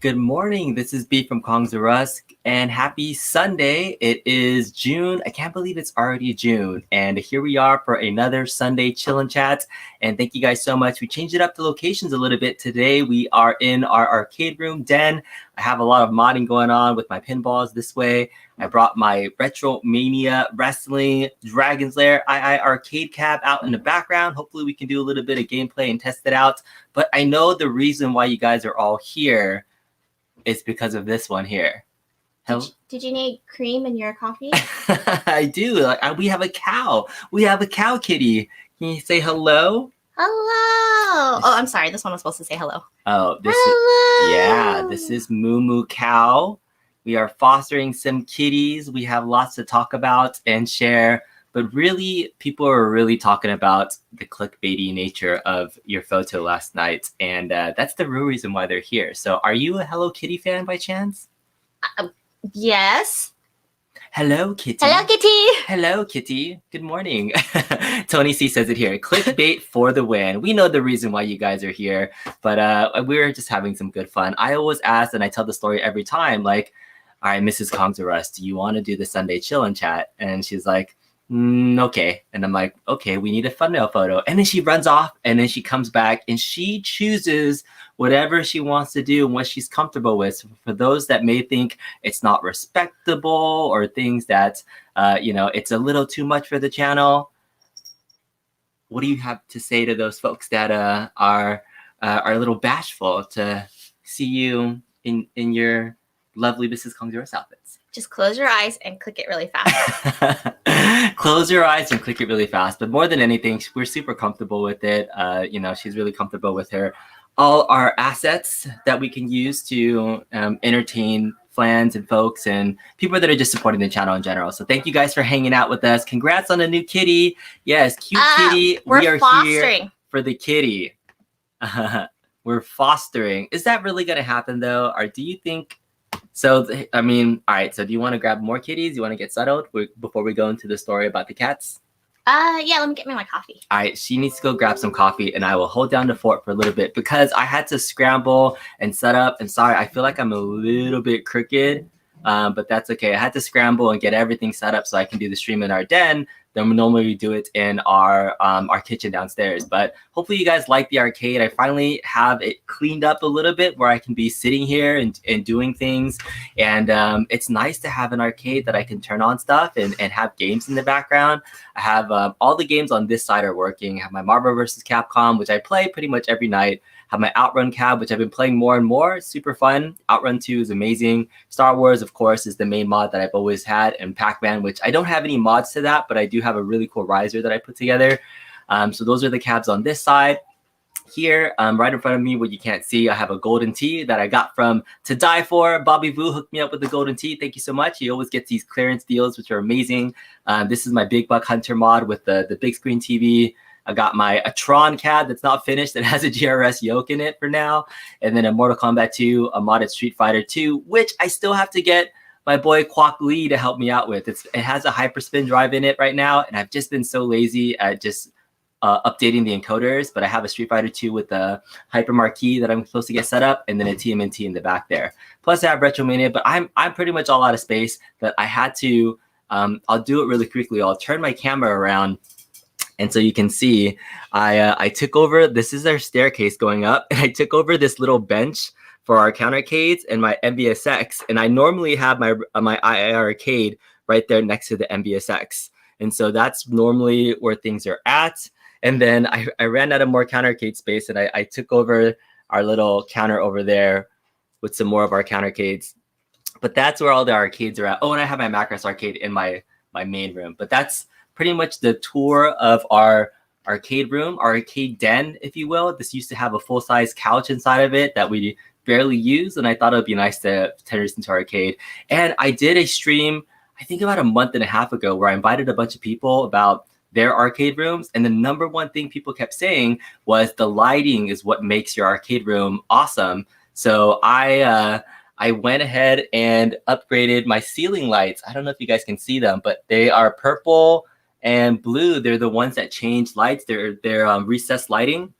Good morning. This is B from Kong's Rusk, and happy Sunday. It is June. I can't believe it's already June. And here we are for another Sunday Chill and Chat. And thank you guys so much. We changed it up the locations a little bit today. We are in our arcade room den. I have a lot of modding going on with my pinballs this way. I brought my RetroMania Wrestling Dragon's Lair iiRcade cab out in the background. Hopefully we can do a little bit of gameplay and test it out. But I know the reason why you guys are all here is because of this one here. Did you need cream in your coffee? I do. We have a cow. We have a cow kitty. Can you say hello? Hello. Oh, I'm sorry. This one was supposed to say hello. Oh, this is Moo Moo Cow. We are fostering some kitties. We have lots to talk about and share. But really, people are really talking about the clickbaity nature of your photo last night. And that's the real reason why they're here. So are you a Hello Kitty fan by chance? Yes. Hello, Kitty. Hello, Kitty. Hello, Kitty. Good morning. Tony C says it here. Clickbait for the win. We know the reason why you guys are here. But we're just having some good fun. I always ask, and I tell the story every time, like, all right, Mrs. Kong's Arrest, do you want to do the Sunday Chill and Chat? And she's like, okay. And I'm like, okay, we need a thumbnail photo. And then she runs off and then she comes back and she chooses whatever she wants to do and what she's comfortable with. So for those that may think it's not respectable or things that, it's a little too much for the channel, what do you have to say to those folks that are a little bashful to see you in your lovely Mrs. Kong's Arrest outfits? Just close your eyes and click it really fast. Close your eyes and click it really fast. But more than anything, we're super comfortable with it. She's really comfortable with all our assets that we can use to entertain fans and folks and people that are just supporting the channel in general. So thank you guys for hanging out with us. Congrats on a new kitty. Yes, cute kitty. We are fostering here for the kitty. We're fostering. Is that really going to happen though? Or do you think? So, all right. So do you want to grab more kitties? You want to get settled before we go into the story about the cats? Yeah, let me get me my coffee. All right, she needs to go grab some coffee and I will hold down the fort for a little bit because I had to scramble and set up. And sorry, I feel like I'm a little bit crooked, but that's okay. I had to scramble and get everything set up so I can do the stream in our den. Then we normally do it in our kitchen downstairs. But hopefully you guys like the arcade. I finally have it cleaned up a little bit where I can be sitting here and doing things. And it's nice to have an arcade that I can turn on stuff and have games in the background. I have all the games on this side are working. I have my Marvel vs. Capcom, which I play pretty much every night. I have my Outrun cab, which I've been playing more and more. It's super fun. Outrun 2 is amazing. Star Wars, of course, is the main mod that I've always had. And Pac-Man, which I don't have any mods to that, but I do have a really cool riser that I put together. So those are the cabs on this side. Here, right in front of me, what you can't see, I have a golden tee that I got from To Die For. Bobby Vu hooked me up with the golden tee. Thank you so much. He always gets these clearance deals, which are amazing. This is my Big Buck Hunter mod with the big screen TV. I got a Tron cab that's not finished that has a GRS yoke in it for now. And then a Mortal Kombat 2, a modded Street Fighter 2, which I still have to get my boy Kwok Lee to help me out with. It has a hyperspin drive in it right now. And I've just been so lazy at just updating the encoders. But I have a Street Fighter 2 with the Hyper Marquee that I'm supposed to get set up. And then a TMNT in the back there. Plus I have RetroMania, but I'm pretty much all out of space. But I had to, I'll do it really quickly. I'll turn my camera around. And so you can see, I took over, this is our staircase going up, and I took over this little bench for our countercades and my MVSX. And I normally have my iiRcade right there next to the MVSX. And so that's normally where things are at. And then I ran out of more countercade space and I took over our little counter over there with some more of our countercades. But that's where all the arcades are at. Oh, and I have my Macross arcade in my main room. But that's pretty much the tour of our arcade room, our arcade den, if you will. This used to have a full-size couch inside of it that we barely use, and I thought it would be nice to turn this into arcade. And I did a stream, I think about a month and a half ago, where I invited a bunch of people about their arcade rooms, and the number one thing people kept saying was the lighting is what makes your arcade room awesome. So I went ahead and upgraded my ceiling lights. I don't know if you guys can see them, but they are purple and blue. They're the ones that change lights. They're recessed lighting.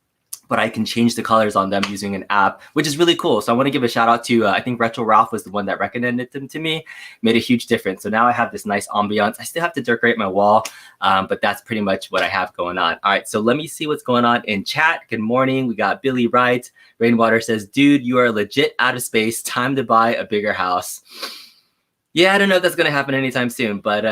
but I can change the colors on them using an app, which is really cool. So I want to give a shout out to, I think Retro Ralph was the one that recommended them to me, made a huge difference. So now I have this nice ambiance. I still have to decorate my wall, but that's pretty much what I have going on. All right, so let me see what's going on in chat. Good morning. We got Billy Wright. Rainwater says, dude, you are legit out of space. Time to buy a bigger house. Yeah, I don't know if that's going to happen anytime soon, but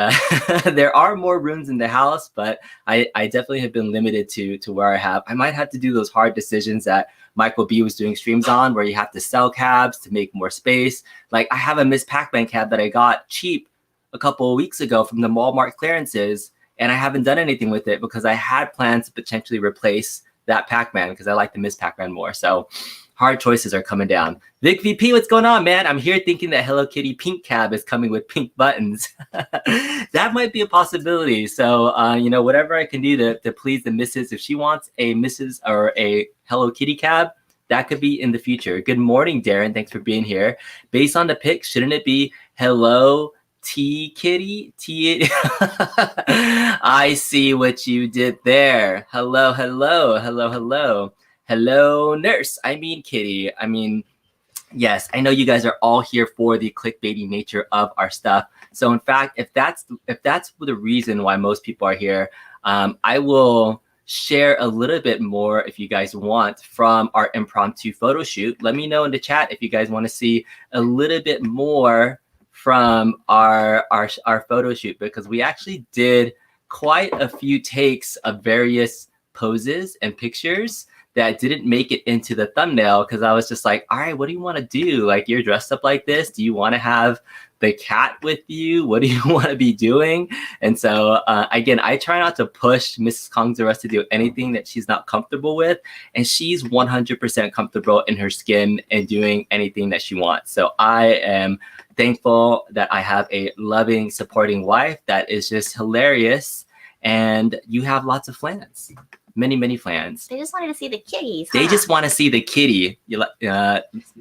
there are more rooms in the house, but I definitely have been limited to where I have. I might have to do those hard decisions that Michael B was doing streams on, where you have to sell cabs to make more space. Like I have a Miss Pac-Man cab that I got cheap a couple of weeks ago from the Walmart clearances, and I haven't done anything with it because I had plans to potentially replace that Pac-Man because I like the Miss Pac-Man more. So hard choices are coming down. Vic VP, what's going on, man? I'm here thinking that Hello Kitty pink cab is coming with pink buttons. That might be a possibility. So, you know, whatever I can do to please the missus, if she wants a missus or a Hello Kitty cab, that could be in the future. Good morning, Darren. Thanks for being here. Based on the pic, shouldn't it be Hello T Kitty? T. I see what you did there. Hello, hello, hello, hello. Hello, nurse. I mean, Kitty. I mean, yes, I know you guys are all here for the clickbaity nature of our stuff. So in fact, if that's the reason why most people are here, I will share a little bit more if you guys want from our impromptu photo shoot. Let me know in the chat if you guys want to see a little bit more from our photo shoot, because we actually did quite a few takes of various poses and pictures that didn't make it into the thumbnail because I was just like, all right, what do you want to do? Like, you're dressed up like this. Do you want to have the cat with you? What do you want to be doing? And so, again, I try not to push Mrs. Kongzarus to do anything that she's not comfortable with. And she's 100% comfortable in her skin and doing anything that she wants. So I am thankful that I have a loving, supporting wife that is just hilarious. And you have lots of plans. Many plans. They just wanted to see the kitties. They just want to see the kitty. You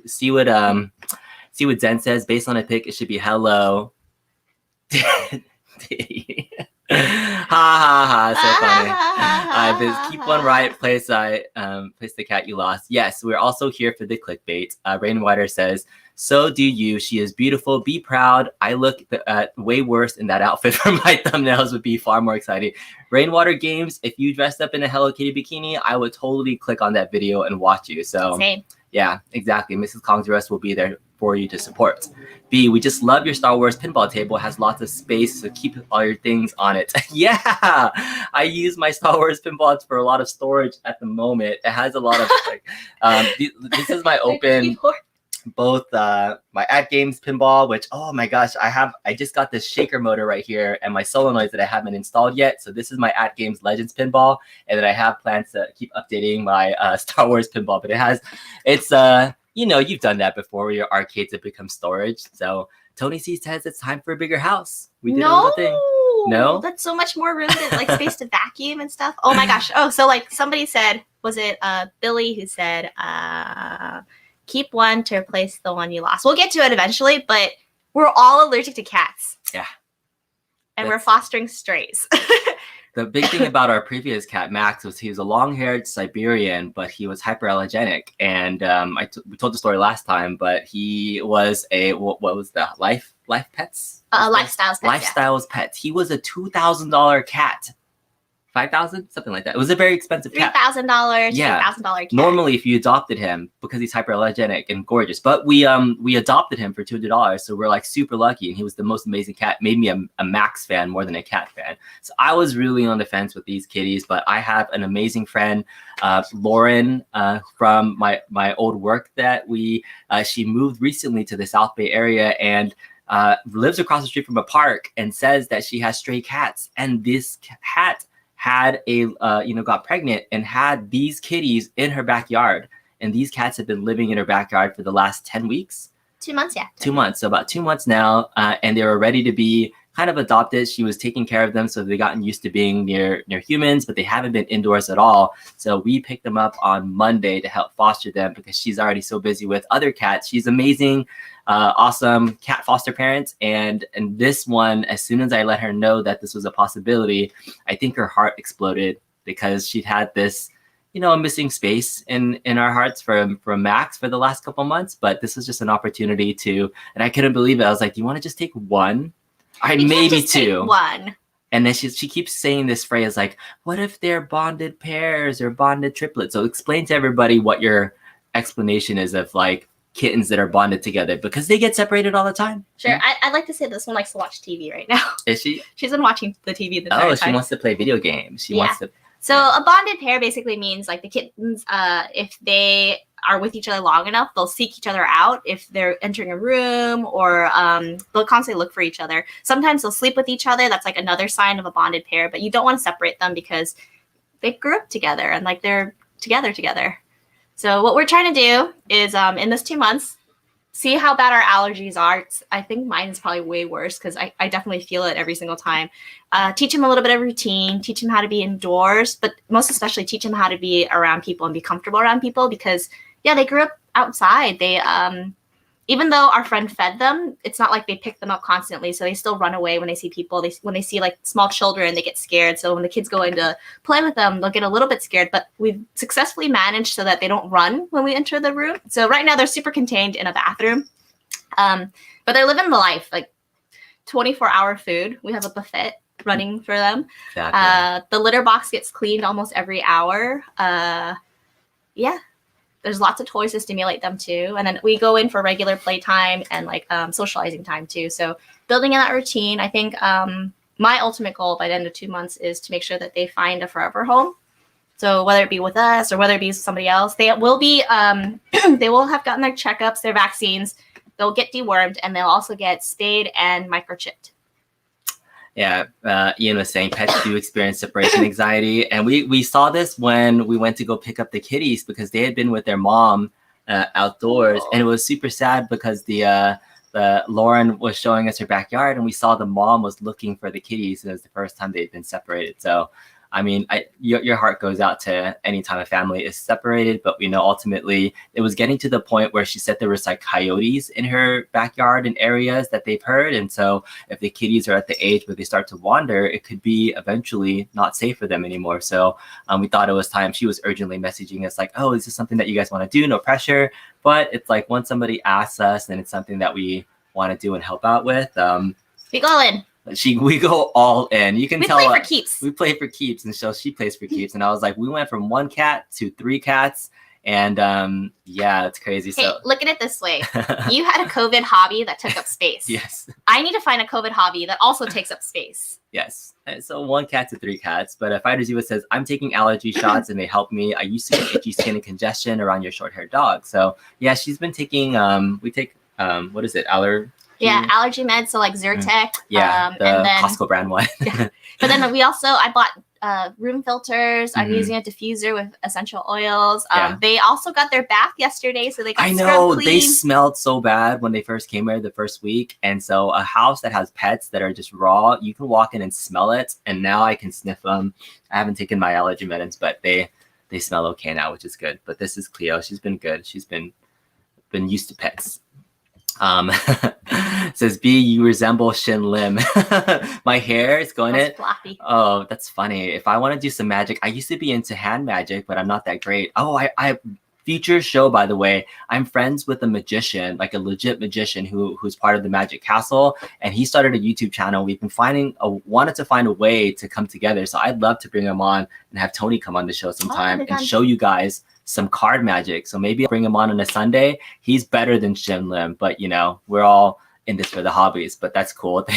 see what Zen says. Based on a pic, it should be hello. Ha ha ha! So funny. Keep one right. Place the cat you lost. Yes, we're also here for the clickbait. Rainwater says, so do you. She is beautiful. Be proud. I look way worse in that outfit for my thumbnails would be far more exciting. Rainwater Games, if you dressed up in a Hello Kitty bikini, I would totally click on that video and watch you. So same. Yeah, exactly. Mrs. Kongzarus will be there for you to support. B, we just love your Star Wars pinball table. It has lots of space, so keep all your things on it. Yeah, I use my Star Wars pinballs for a lot of storage at the moment. It has a lot of like, this is my open. Both my At Games pinball, which, oh my gosh, I just got this shaker motor right here and my solenoids that I haven't installed yet. So this is my At Games Legends pinball, and then I have plans to keep updating my Star Wars pinball. But it's you know, you've done that before where your arcades have become storage. So Tony C says it's time for a bigger house. We did a little thing. No, that's so much more room and like space to vacuum and stuff. Oh my gosh. Oh, so like somebody said, was it Billy who said keep one to replace the one you lost? We'll get to it eventually, but we're all allergic to cats. Yeah. And we're fostering strays. The big thing about our previous cat, Max, was he was a long-haired Siberian, but he was hyperallergenic. And we told the story last time, but he was a, what was the life pets? Lifestyles pets. Lifestyles pets. He was a $2,000 cat. 5,000, something like that. It was a very expensive cat. $3,000, yeah. $2,000 cat. Normally, if you adopted him, because he's hyperallergenic and gorgeous, but we adopted him for $200, so we're like super lucky, and he was the most amazing cat. Made me a Max fan more than a cat fan. So I was really on the fence with these kitties, but I have an amazing friend, Lauren, from my old work that she moved recently to the South Bay area and lives across the street from a park and says that she has stray cats, and this cat had got pregnant and had these kitties in her backyard. And these cats have been living in her backyard for the last 10 weeks. 2 months, yeah. 2 months. So about 2 months now. And they were ready to be kind of adopted. She was taking care of them, so they've gotten used to being near humans, but they haven't been indoors at all. So we picked them up on Monday to help foster them because she's already so busy with other cats. She's amazing, awesome cat foster parent. And this one, as soon as I let her know that this was a possibility, I think her heart exploded because she'd had this, a missing space in our hearts from Max for the last couple months. But this was just an opportunity to, and I couldn't believe it. I was like, do you want to just take one? All right, maybe two. Take one. And then she keeps saying this phrase like, what if they're bonded pairs or bonded triplets? So explain to everybody what your explanation is of like kittens that are bonded together, because they get separated all the time. Sure. I'd like to say this one likes to watch TV right now. Is she? She's been watching the TV the entire time. She wants to play video games. She wants to. So a bonded pair basically means like the kittens, if they are with each other long enough, they'll seek each other out if they're entering a room, or they'll constantly look for each other. Sometimes they'll sleep with each other. That's like another sign of a bonded pair, but you don't want to separate them because they grew up together and like they're together. So what we're trying to do is in this 2 months, see how bad our allergies are. I think mine is probably way worse because I definitely feel it every single time. Teach him a little bit of routine, teach him how to be indoors, but most especially teach him how to be around people and be comfortable around people because, yeah, they grew up outside. They, even though our friend fed them, it's not like they pick them up constantly. So they still run away when they see people. When they see like small children, they get scared. So when the kids go in to play with them, they'll get a little bit scared. But we've successfully managed so that they don't run when we enter the room. So right now they're super contained in a bathroom. But they're living the life, like 24-hour food. We have a buffet running for them. Exactly. The litter box gets cleaned almost every hour. Yeah. There's lots of toys to stimulate them too. And then we go in for regular playtime and like socializing time too. So building in that routine, I think my ultimate goal by the end of 2 months is to make sure that they find a forever home. So whether it be with us or whether it be somebody else, they will be, they will have gotten their checkups, their vaccines, they'll get dewormed, and they'll also get spayed and microchipped. Yeah, Ian was saying pets do experience separation anxiety. And we saw this when we went to go pick up the kitties because they had been with their mom outdoors. And it was super sad because the Lauren was showing us her backyard and we saw the mom was looking for the kitties. And it was the first time they'd been separated. So, I mean, your heart goes out to any time a family is separated, but we know ultimately it was getting to the point where she said there was like coyotes in her backyard in areas that they've heard. And so if the kitties are at the age where they start to wander, it could be eventually not safe for them anymore. So we thought it was time. She was urgently messaging us like, oh, is this something that you guys want to do? No pressure. But it's like once somebody asks us, then it's something that we want to do and help out with. We go in. We go all in. You can tell. We play for keeps. We play for keeps, and so she plays for keeps. And I was like, we went from 1 cat to 3 cats, and yeah, it's crazy. Hey, so look at it this way: you had a COVID hobby that took up space. Yes. I need to find a COVID hobby that also takes up space. Yes. So 1 cat to 3 cats. But if Fighter Ziva says, I'm taking allergy shots and they help me. I used to get itchy skin and congestion around your short-haired dog. So yeah, she's been taking. We take what is it? Yeah, allergy meds, so like Zyrtec. Yeah, the and then, Costco brand one. Yeah. But then I bought room filters. I'm using a diffuser with essential oils. They also got their bath yesterday, so they got scrubbed clean. They smelled so bad when they first came here the first week. And so a house that has pets that are just raw, you can walk in and smell it. And now I can sniff them. I haven't taken my allergy medicines, but they smell okay now, which is good. But this is Cleo. She's been good. She's been used to pets. Says B, you resemble Shin Lim. My hair is going it. Floppy. Oh, that's funny. If I want to do some magic, I used to be into hand magic, but I'm not that great. Oh, I future show, by the way. I'm friends with a magician, like a legit magician who's part of the Magic Castle, and he started a YouTube channel. We've been wanted to find a way to come together. So I'd love to bring him on and have Tony come on the show sometime and show you guys some card magic. So maybe I'll bring him on a Sunday. He's better than Shin Lim, but we're all in this for the hobbies, but that's cool.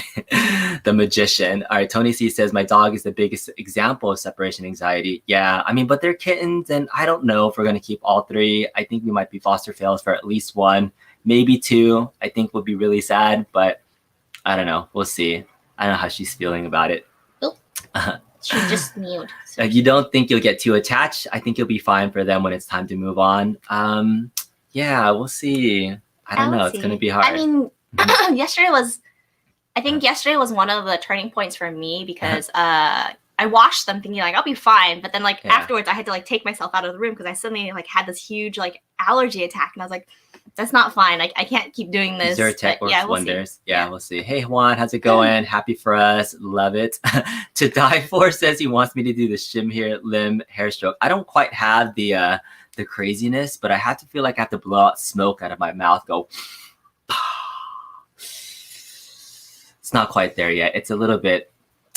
The magician. All right, Tony C says, my dog is the biggest example of separation anxiety. Yeah, I mean, but they're kittens, and I don't know if we're going to keep all 3. I think we might be foster fails for at least 1, maybe 2. I think would be really sad, but I don't know. We'll see. I don't know how she's feeling about it. Oh. She just mewed. So. You don't think you'll get too attached? I think you'll be fine for them when it's time to move on. Yeah, we'll see. I don't know. It's going to be hard. I mean, yesterday was one of the turning points for me because I I washed them thinking like I'll be fine, but then like Yeah. afterwards I had to like take myself out of the room because I suddenly like had this huge like allergy attack, and I was like, that's not fine. I can't keep doing this. Zyrtec works we'll wonders. see. Yeah, we'll see. Hey Juan, how's it going? Happy for us. Love it. To Die For says he wants me to do the shim here limb hair stroke. I don't quite have the craziness, but I have to feel like I have to blow out smoke out of my mouth. Go. It's not quite there yet. It's a little bit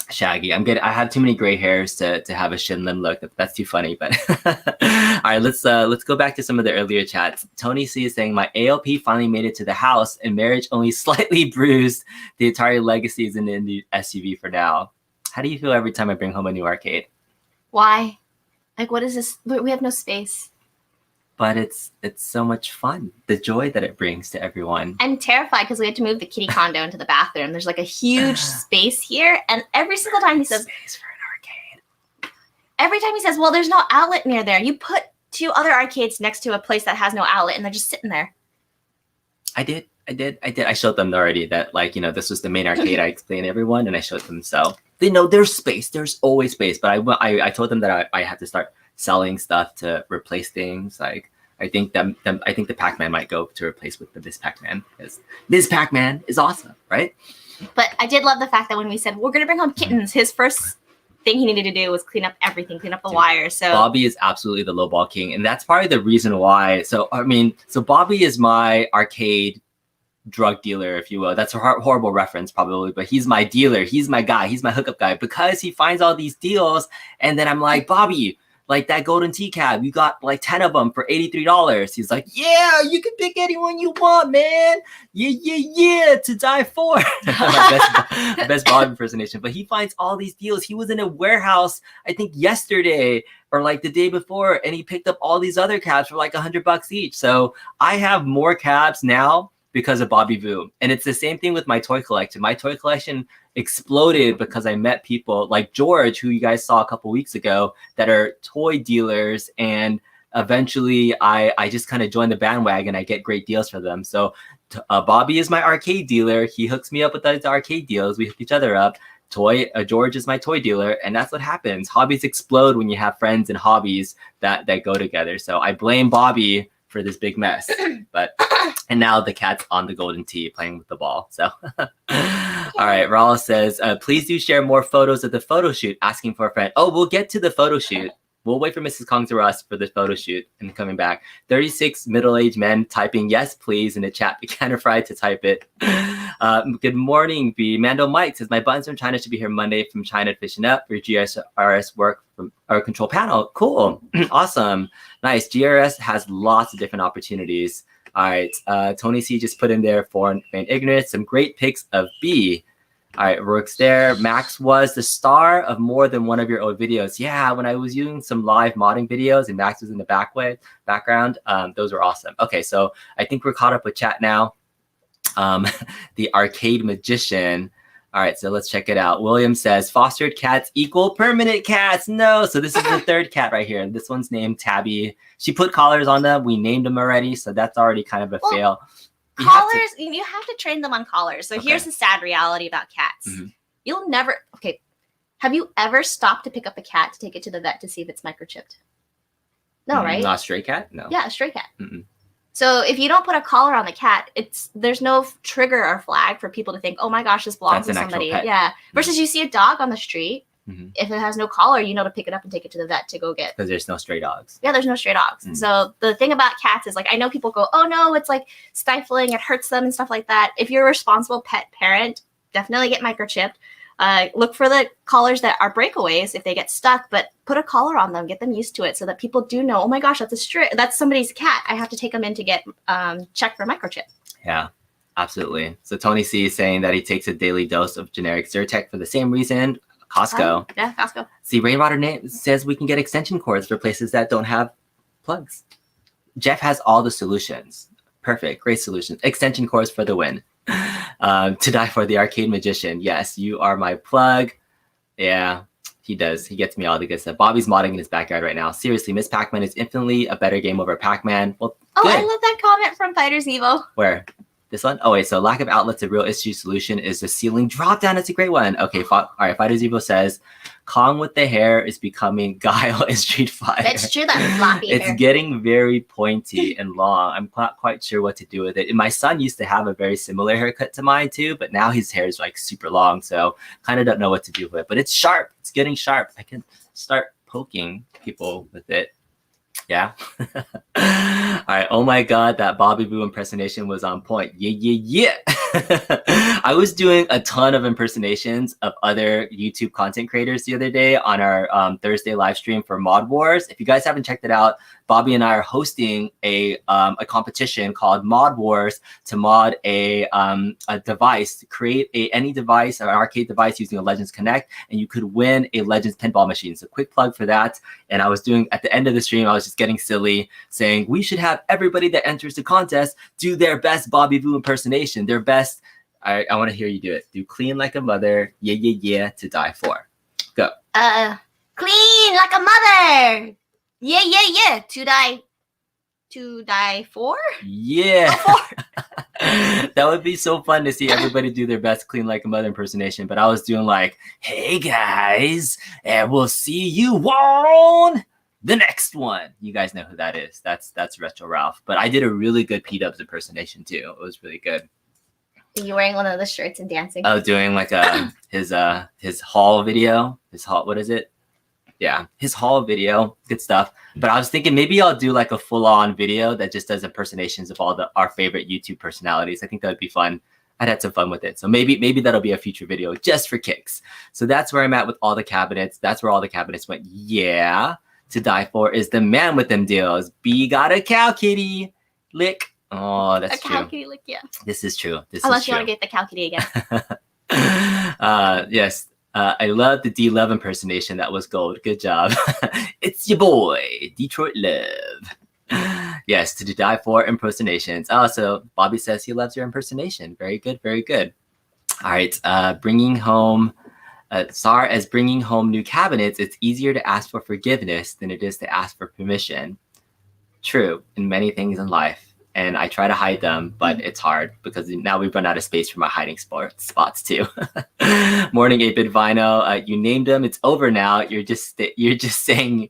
shaggy. I have too many gray hairs to have a shin limb look. That's too funny. But all right, let's go back to some of the earlier chats. Tony C is saying my ALP finally made it to the house, and marriage only slightly bruised the Atari legacies in the SUV for now. How do you feel every time I bring home a new arcade? Why? Like, what is this? We have no space. But it's so much fun. The joy that it brings to everyone. I'm terrified because we had to move the kitty condo into the bathroom. There's like a huge space here, and every single time he says, space for an arcade. Every time he says, well, there's no outlet near there. You put 2 other arcades next to a place that has no outlet, and they're just sitting there. I did. I showed them already that, like, this was the main arcade. I explained to everyone, and I showed them. So they know there's space. There's always space. But I told them that I had to start selling stuff to replace things. Like, I think the Pac-Man might go to replace with the Ms. Pac-Man, because Ms. Pac-Man is awesome, right? But I did love the fact that when we said we're gonna bring home kittens, his first thing he needed to do was clean up everything, clean up the wires. So Bobby is absolutely the lowball king, and that's probably the reason why. So Bobby is my arcade drug dealer, if you will. That's a horrible reference probably, but he's my dealer. He's my guy. He's my hookup guy, because he finds all these deals, and then I'm like, Bobby, like that golden TCAB, you got like 10 of them for $83. He's like, yeah, you can pick anyone you want, man. Yeah, to die for. My best Bob impersonation. But he finds all these deals. He was in a warehouse, I think yesterday or like the day before, and he picked up all these other cabs for like $100 each. So I have more cabs now because of Bobby Vu. And it's the same thing with my toy collection. My toy collection exploded because I met people like George, who you guys saw a couple weeks ago, that are toy dealers, and eventually I just kind of joined the bandwagon. I get great deals for them. So Bobby is my arcade dealer. He hooks me up with those arcade deals. We hook each other up. George is my toy dealer, and that's what happens. Hobbies explode when you have friends and hobbies that go together. So I blame Bobby for this big mess. And now the cat's on the golden tee playing with the ball. So all right, Raul says, please do share more photos of the photo shoot, asking for a friend. Oh, we'll get to the photo shoot. We'll wait for Mrs. Kong to Russ for the photo shoot and coming back. 36 middle-aged men typing yes, please in the chat. We can't afraid to type it. Good morning, B. Mando Mike says, my buttons from China should be here Monday from China fishing up for GRS work from our control panel. Cool. Awesome. Nice. GRS has lots of different opportunities. All right. Tony C just put in there for feign ignorance. Some great pics of B. All right, works there. Max was the star of more than one of your old videos. Yeah, when I was using some live modding videos and Max was in the background, those were awesome. Okay, so I think we're caught up with chat now. The Arcade Magician. All right, so let's check it out. William says, fostered cats equal permanent cats. No, so this is the third cat right here. This one's named Tabby. She put collars on them. We named them already, so that's already kind of a fail. Collars, you have to train them on collars. So Okay. here's the sad reality about cats. Mhm. You'll never, have you ever stopped to pick up a cat to take it to the vet to see if it's microchipped? No, right? Not a stray cat? No. Yeah, a stray cat. Mm-mm. So if you don't put a collar on the cat, there's no trigger or flag for people to think, oh my gosh, this belongs That's to an actual somebody. pet. Yeah. Versus you see a dog on the street, if it has no collar, you know to pick it up and take it to the vet to go get. Because there's no stray dogs. Yeah, there's no stray dogs. Mm. So the thing about cats is, like, I know people go, oh no, it's like stifling, it hurts them and stuff like that. If you're a responsible pet parent, definitely get microchipped. Look for the collars that are breakaways if they get stuck, but put a collar on them, get them used to it so that people do know, oh my gosh, that's somebody's cat. I have to take them in to get checked for microchip. Yeah, absolutely. So Tony C is saying that he takes a daily dose of generic Zyrtec for the same reason. Costco. Yeah, Costco. See, Rainwater says we can get extension cords for places that don't have plugs. Jeff has all the solutions. Perfect. Great solutions. Extension cords for the win. To die for the Arcade Magician. Yes, you are my plug. Yeah, he does. He gets me all the good stuff. Bobby's modding in his backyard right now. Seriously, Miss Pac-Man is infinitely a better game over Pac-Man. Well, Oh, good. I love that comment from Fighters Evo. Where? This one? Oh, wait. So lack of outlets, a real issue. Solution is the ceiling drop down. It's a great one. Okay. All right. Fighter Zero says, Kong with the hair is becoming Guile in Street Fighter. That's true. That floppy It's hair. getting very pointy and long. I'm not quite sure what to do with it. And my son used to have a very similar haircut to mine too, but now his hair is like super long. So kind of don't know what to do with it. But it's sharp. It's getting sharp. I can start poking people with it. Yeah. All right. Oh my God, that Bobby Boo impersonation was on point. Yeah. I was doing a ton of impersonations of other YouTube content creators the other day on our Thursday live stream for Mod Wars. If you guys haven't checked it out, Bobby and I are hosting a competition called Mod Wars to mod a device, to create any device, an arcade device using a Legends Connect, and you could win a Legends pinball machine. So quick plug for that. And I was doing, at the end of the stream, I was just getting silly, saying we should have everybody that enters the contest do their best Bobby Boo impersonation, their best. I want to hear you do it. Do clean like a mother, yeah, to die for. Go. Clean like a mother. Yeah, to die for? Yeah. That would be so fun to see everybody do their best clean like a mother impersonation. But I was doing like, hey guys, and we'll see you on the next one. You guys know who that is. That's Retro Ralph. But I did a really good P-Dubs impersonation too. It was really good. Are you wearing one of the shirts and dancing? I was doing like his haul video. What is it? Yeah, his haul video, good stuff. But I was thinking maybe I'll do like a full-on video that just does impersonations of all our favorite YouTube personalities. I think that would be fun. I'd had some fun with it. So maybe that'll be a future video just for kicks. So that's where I'm at with all the cabinets. That's where all the cabinets went. Yeah, to die for is the man with them deals. B got a cow kitty lick. Oh, that's true. A cow kitty lick, yeah. This is true. Unless you want to get the cow kitty again. Yes. I love the D-Love impersonation. That was gold. Good job. It's your boy, Detroit Love. Yes, to die for impersonations. Also, Bobby says he loves your impersonation. Very good, very good. All right, bringing home new cabinets, it's easier to ask for forgiveness than it is to ask for permission. True, in many things in life. And I try to hide them, but it's hard because now we've run out of space for my hiding spots too. Morning 8-bit Vino, you named them. It's over now. You're just saying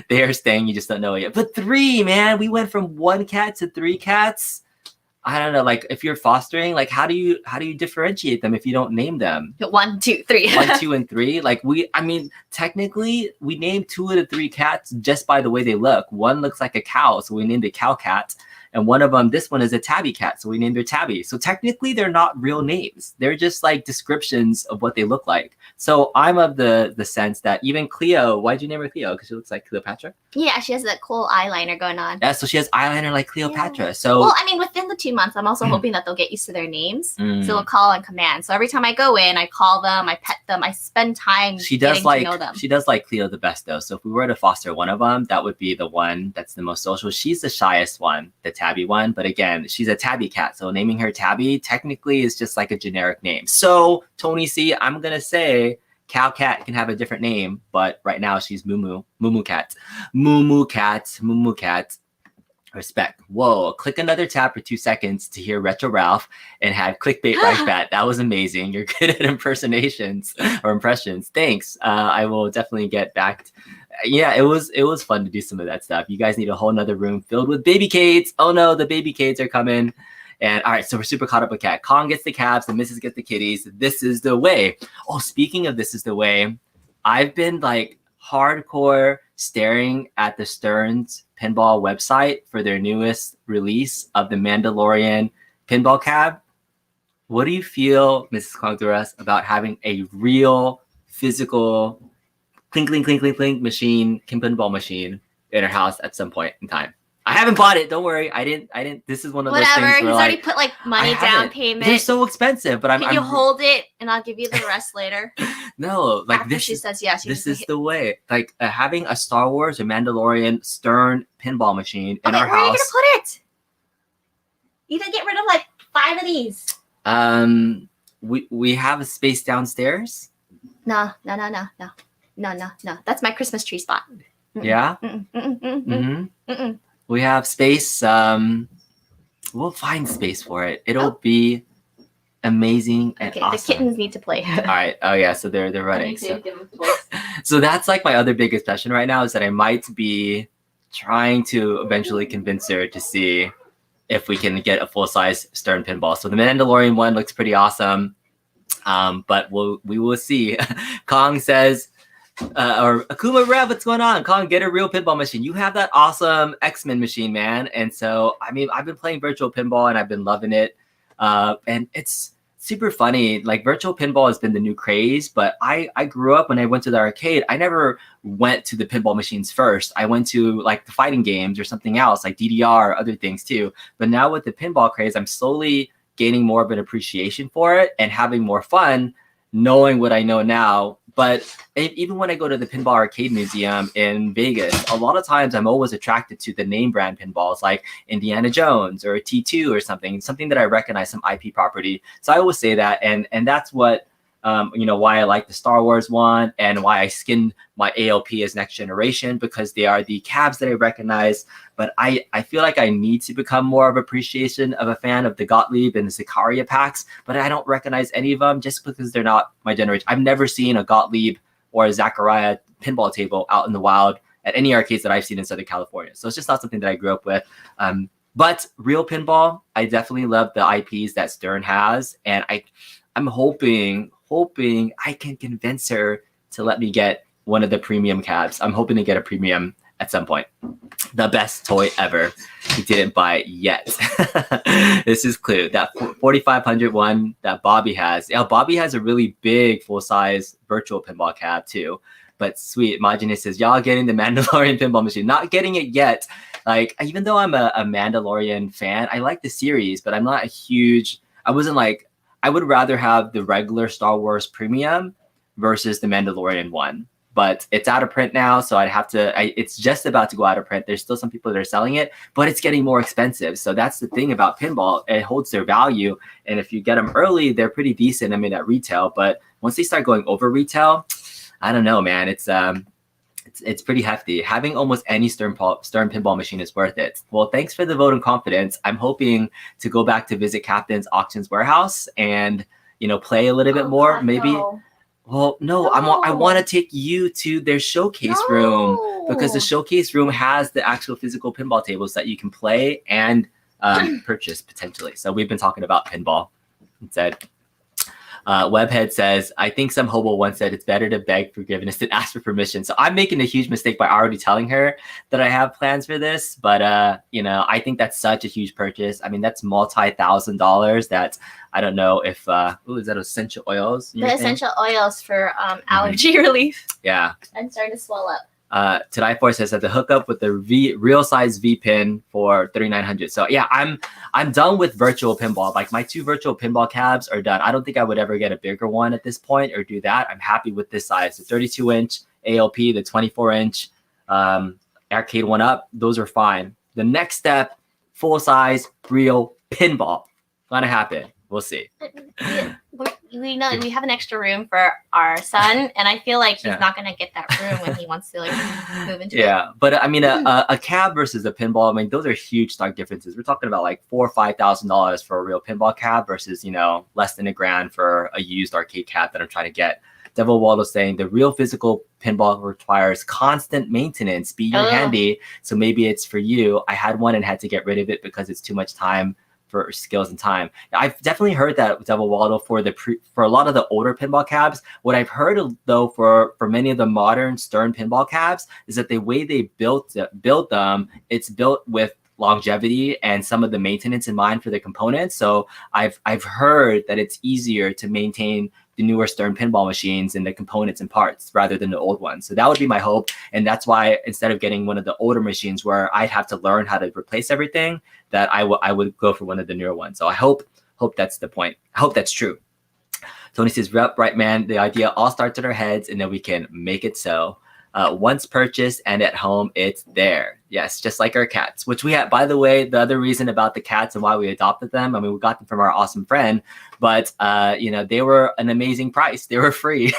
they are staying. You just don't know it yet. But 3, man, we went from 1 cat to 3 cats. I don't know. Like if you're fostering, like how do you differentiate them if you don't name them? 1, 2, 3. 1, 2, and 3. Like technically we named 2 of the 3 cats just by the way they look. One looks like a cow, so we named it Cow Cat. And one of them, this one is a tabby cat, so we named her Tabby. So technically, they're not real names. They're just like descriptions of what they look like. So I'm of the sense that even Cleo, why'd you name her Cleo? Because she looks like Cleopatra? Yeah, she has that cool eyeliner going on. Yeah, so she has eyeliner like Cleopatra. Yeah. So well, I mean, within the 2 months, I'm also hoping that they'll get used to their names. So they'll call on command. So every time I go in, I call them, I pet them, I spend time getting to know them. She does like Cleo the best though. So if we were to foster one of them, that would be the one that's the most social. She's the shyest one, the Tabby one. But again, she's a tabby cat. So naming her Tabby technically is just like a generic name. So Tony C, I'm going to say Cow Cat can have a different name, but right now she's Moo Cat. Moo Cat. Respect. Whoa, click another tab for 2 seconds to hear Retro Ralph and have ClickBait like that. That was amazing. You're good at impersonations or impressions. Thanks. I will definitely get back. Yeah, it was fun to do some of that stuff. You guys need a whole nother room filled with baby Cates. Oh no, the baby Cates are coming. And all right, so we're super caught up with cat. Kong gets the cabs, the missus gets the kitties. This is the way. Oh, speaking of this is the way, I've been like hardcore staring at the Stearns Pinball website for their newest release of the Mandalorian pinball cab. What do you feel, Mrs. Kongduras, about having a real physical clink machine, pinball machine in her house at some point in time? I haven't bought it. Don't worry. I didn't. This is one of those things where he's already put like money down payment. They're so expensive, but Can you hold it and I'll give you the rest later? No, like after she says yes. This is the way. Like having a Star Wars or Mandalorian Stern pinball machine in our house. Where are you gonna put it? You gotta get rid of like 5 of these. We have a space downstairs. No. That's my Christmas tree spot. Yeah. We have space. we'll find space for it. It'll be amazing and Okay, awesome. the kittens need to play. All right. Oh yeah. So they're I running. need to So, give them toys. so that's like my other biggest passion right now is that I might be trying to eventually convince her to see if we can get a full-size Stern pinball. So the Mandalorian one looks pretty awesome, but we will see. Kong says, or Akuma Rev, what's going on? Kong, get a real pinball machine. You have that awesome X-Men machine, man. And so, I mean, I've been playing virtual pinball and I've been loving it. And it's super funny. Like virtual pinball has been the new craze, but I grew up when I went to the arcade. I never went to the pinball machines first. I went to like the fighting games or something else, like DDR, other things too. But now with the pinball craze, I'm slowly gaining more of an appreciation for it and having more fun knowing what I know now. But even when I go to the Pinball Arcade Museum in Vegas, a lot of times I'm always attracted to the name brand pinballs like Indiana Jones or T2 or something that I recognize, some IP property. So I always say that, and that's what why I like the Star Wars one and why I skinned my ALP as Next Generation, because they are the cabs that I recognize. But I feel like I need to become more of appreciation of a fan of the Gottlieb and the Sicaria packs, but I don't recognize any of them just because they're not my generation. I've never seen a Gottlieb or a Zachariah pinball table out in the wild at any arcades that I've seen in Southern California. So it's just not something that I grew up with. But real pinball, I definitely love the IPs that Stern has, and I'm hoping I can convince her to let me get one of the premium cabs. I'm hoping to get a premium at some point. The best toy ever. He didn't buy it yet. This is Clue. That 4500 one that Bobby has. Yeah, Bobby has a really big full-size virtual pinball cab too. But sweet, Majine says, y'all getting the Mandalorian pinball machine. Not getting it yet. Like, even though I'm a Mandalorian fan, I like the series, but I'm not a huge, I would rather have the regular Star Wars Premium versus the Mandalorian one. But it's out of print now, so it's just about to go out of print. There's still some people that are selling it, but it's getting more expensive. So that's the thing about pinball. It holds their value. And if you get them early, they're pretty decent, at retail. But once they start going over retail, I don't know, man. It's pretty hefty. Having almost any Stern pinball machine is worth it. Well, thanks for the vote of confidence. I'm hoping to go back to visit Captain's Auctions Warehouse and play a little bit more. God, Maybe. No. Well, no. I want to take you to their showcase room, because the showcase room has the actual physical pinball tables that you can play and purchase potentially. So we've been talking about pinball instead. Webhead says, I think some hobo once said it's better to beg forgiveness than ask for permission. So I'm making a huge mistake by already telling her that I have plans for this. But, I think that's such a huge purchase. I mean, that's multi-$1,000. That's, I don't know if, is that essential oils? The essential oils for allergy relief. Yeah. I'm starting to swell up. Today Force says that the hookup with the real size V pin for 3,900. So yeah, I'm done with virtual pinball. Like my 2 virtual pinball cabs are done. I don't think I would ever get a bigger one at this point or do that. I'm happy with this size. The 32-inch ALP, the 24-inch arcade one up. Those are fine. The next step, full size real pinball. Gonna happen. We'll see. We know we have an extra room for our son, and I feel like he's not gonna get that room when he wants to move into it. Yeah, but I mean, a cab versus a pinball. I mean, those are huge stock differences. We're talking about like $4,000 or $5,000 for a real pinball cab versus less than $1,000 for a used arcade cab that I'm trying to get. Devil Waldo saying the real physical pinball requires constant maintenance. Be handy, so maybe it's for you. I had one and had to get rid of it because it's too much time for skills and time. I've definitely heard that with Devil Waldo for a lot of the older pinball cabs. What I've heard though for many of the modern Stern pinball cabs is that the way they built them, it's built with longevity and some of the maintenance in mind for the components. So I've heard that it's easier to maintain the newer Stern pinball machines and the components and parts rather than the old ones. So that would be my hope. And that's why instead of getting one of the older machines where I'd have to learn how to replace everything, that I would go for one of the newer ones. So I hope that's the point. I hope that's true. Tony says, right, man. The idea all starts in our heads and then we can make it so. once purchased and at home, it's there. Yes, just like our cats, which we have. By the way, the other reason about the cats and why we adopted them, I mean, we got them from our awesome friend, but they were an amazing price. They were free.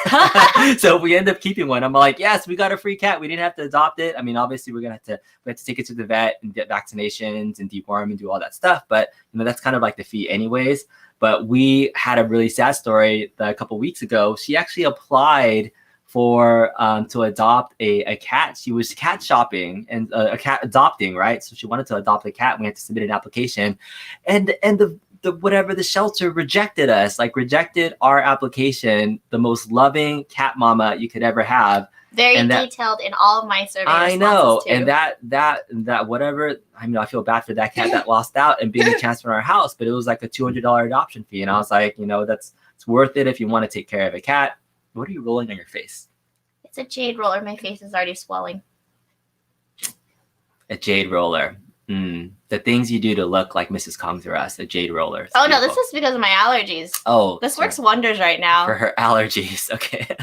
So if we end up keeping one, I'm like, yes, we got a free cat. We didn't have to adopt it. I mean, obviously we have to take it to the vet and get vaccinations and deworm and do all that stuff. But that's kind of like the fee anyways. But we had a really sad story a couple weeks ago. She actually applied for to adopt a cat. She was cat shopping and a cat adopting, right? So she wanted to adopt a cat. We had to submit an application, and the shelter rejected us, rejected our application. The most loving cat mama you could ever have. Very detailed in all of my survey responses. I know, too. and that whatever. I mean, I feel bad for that cat that lost out and being transferred in our house, but it was like a $200 adoption fee, and I was like, it's worth it if you want to take care of a cat. What are you rolling on your face? It's a jade roller. My face is already swelling. A jade roller. The things you do to look like Mrs. Kong's or us. A jade roller. Oh, no, this is because of my allergies. Oh. This works wonders right now. For her allergies. Okay.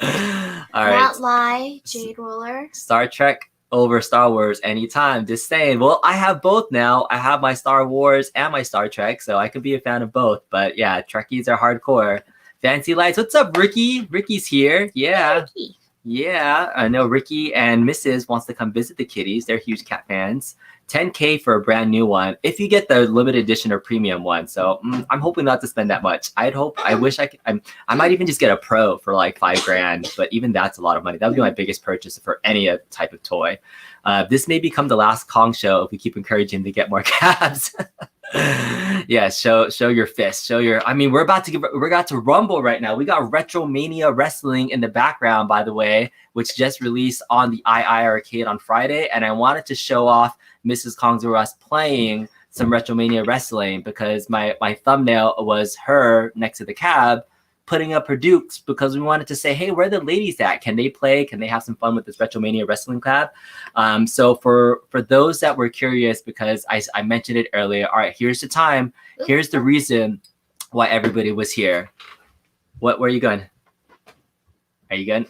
All right. Not lie, jade roller. Star Trek over Star Wars anytime. Just saying. Well, I have both now. I have my Star Wars and my Star Trek, so I could be a fan of both. But yeah, Trekkies are hardcore. Fancy Lights. What's up, Ricky? Ricky's here. Yeah. Ricky. Yeah. I know Ricky and Mrs. wants to come visit the kitties. They're huge cat fans. $10K for a brand new one if you get the limited edition or premium one. So I'm hoping not to spend that much. I wish I could. I might even just get a pro for like $5,000, but even that's a lot of money. That would be my biggest purchase for any type of toy. This may become the last Kong show if we keep encouraging him to get more cabs. Yeah, show your fist. Show your. I mean, we're about to rumble right now. We got RetroMania Wrestling in the background, by the way, which just released on the iiRcade on Friday, and I wanted to show off Mrs. Kong's or us playing some RetroMania Wrestling because my thumbnail was her next to the cab putting up her dukes because we wanted to say, hey, where are the ladies at? Can they play? Can they have some fun with this RetroMania Wrestling cab? So for those that were curious, because I mentioned it earlier, all right, here's the time. Here's the reason why everybody was here. Where are you going? Are you good?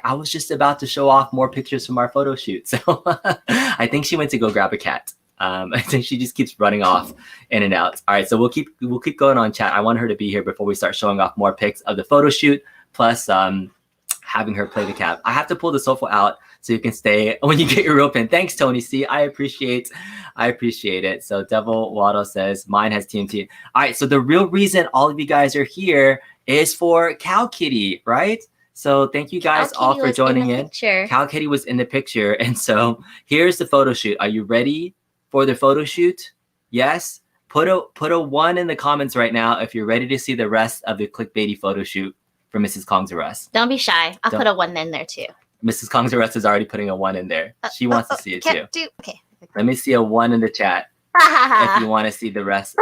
I was just about to show off more pictures from our photo shoot. So I think she went to go grab a cat. I think she just keeps running off in and out. All right, so we'll keep going on chat. I want her to be here before we start showing off more pics of the photo shoot, plus having her play the cat. I have to pull the sofa out so you can stay when you get your real pin. Thanks, Tony C. I appreciate it. So Devil Waddle says mine has TNT. All right, so the real reason all of you guys are here is for Cow Kitty, right? So thank you guys all for joining in. Cow Kitty was in the picture. And so here's the photo shoot. Are you ready for the photo shoot? Yes? Put a 1 in the comments right now if you're ready to see the rest of the clickbaity photo shoot for Mrs. Kong's Arrest. Don't be shy. I'll put a 1 in there too. Mrs. Kong's Arrest is already putting a 1 in there. She wants to see it too. Okay. Let me see a 1 in the chat if you want to see the rest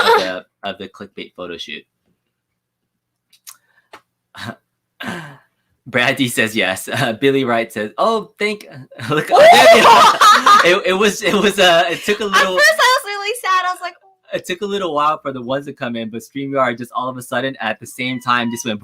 of the clickbait photo shoot. Brad D says yes. Billy Wright says, "Oh, look, it took a little." At first, I was really sad. I was like, it took a little while for the ones to come in, but StreamYard just all of a sudden at the same time just went.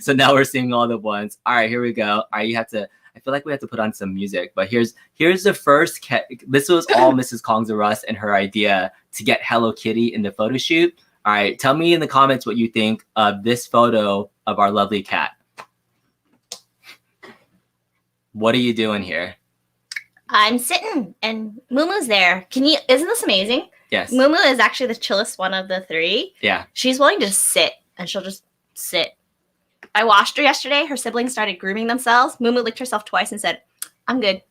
So now we're seeing all the ones. All right, here we go. All right, I feel like we have to put on some music, but here's the first. This was all Mrs. Kong's Arrest and her idea to get Hello Kitty in the photo shoot. All right, tell me in the comments what you think of this photo of our lovely cat. What are you doing here? I'm sitting and Moomoo's there. Isn't this amazing? Yes. Moo is actually the chillest one of the 3. Yeah. She's willing to sit and she'll just sit. I washed her yesterday. Her siblings started grooming themselves. Moo licked herself twice and said, I'm good.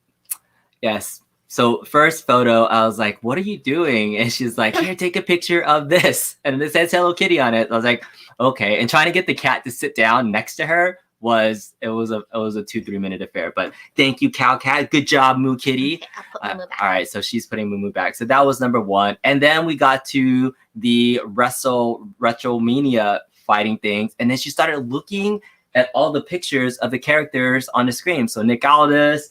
Yes. So first photo, I was like, what are you doing? And she's like, here, take a picture of this. And it says Hello Kitty on it. I was like, okay. And trying to get the cat to sit down next to her was a 2-3 minute affair. But thank you, Cow Cat. Good job, Moo Kitty. Okay, I'll put Moo back. All right, so she's putting Moo back. So that was number 1. And then we got to the RetroMania fighting things. And then she started looking at all the pictures of the characters on the screen. So Nick Aldis,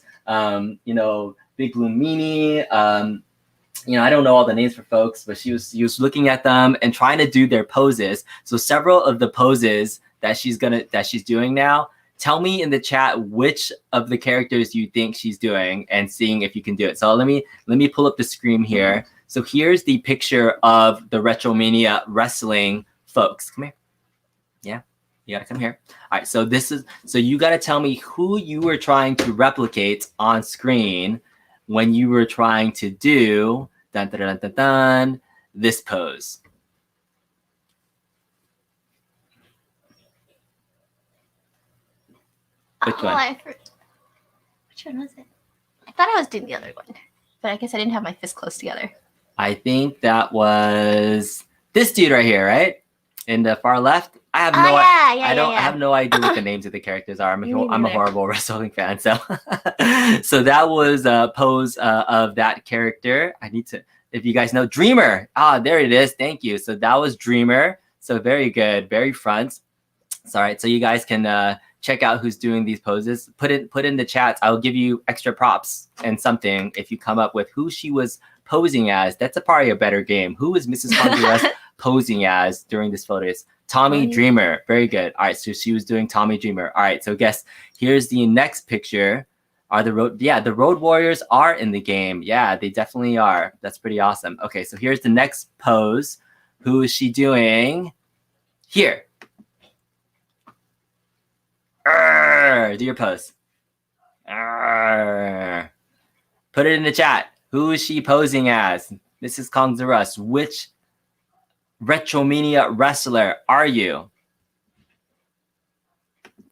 Big Blue Meanie, I don't know all the names for folks, but she was looking at them and trying to do their poses. So several of the poses that she's doing now tell me in the chat which of the characters you think she's doing and seeing if you can do it. So let me pull up the screen here. So here's the picture of the RetroMania Wrestling folks. Come here. Yeah, you gotta come here. All right, so you gotta tell me who you were trying to replicate on screen when you were trying to do this pose. Which one? Which one was it? I thought I was doing the other one, but I guess I didn't have my fists close together. I think that was this dude right here, right? In the far left. I have I have no idea what the names of the characters are. I'm a horrible wrestling fan, so so that was a pose of that character. I need to, if you guys know Dreamer. Ah, there it is. Thank you. So that was Dreamer. So very good, very front. So, all right, so you guys can check out who's doing these poses. Put in the chats. I will give you extra props and something if you come up with who she was posing as. That's probably a better game. Who is Mrs. Honduras posing as during this photos? Tommy Dreamer. Very good. All right, so she was doing Tommy Dreamer. All right, so guess here's the next picture. Are the Road Warriors are in the game. Yeah, they definitely are. That's pretty awesome. Okay, so here's the next pose. Who is she doing? Here. Do your pose. Put it in the chat. Who is she posing as? Mrs. Kong's the Rust. Which RetroMania Wrestler are you?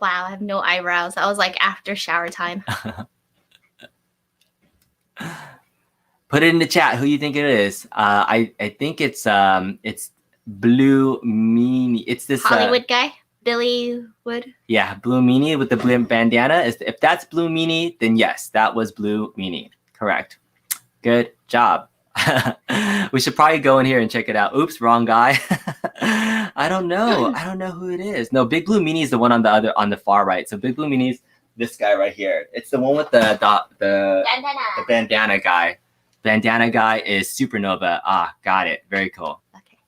Wow, I have no eyebrows. That was like after shower time. Put it in the chat. Who you think it is? I think it's Blue Meanie. It's this Hollywood guy. Billy Wood. Yeah, Blue Meanie with the blue bandana. If that's Blue Meanie, then yes, that was Blue Meanie. Correct. Good job. We should probably go in here and check it out. Oops, wrong guy. I don't know. I don't know who it is. No, Big Blue Meanie is the one on the far right. So Big Blue Meanie is this guy right here. It's the one with the bandana guy. Bandana guy is Supernova. Ah, got it. Very cool. Okay.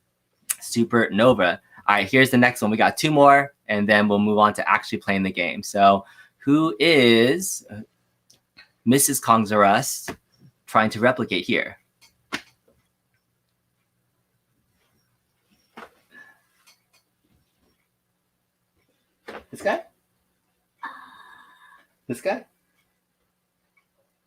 Supernova. All right, here's the next one. We got two more, and then we'll move on to actually playing the game. So who is Mrs. Kong's Rust trying to replicate here? This guy? This guy?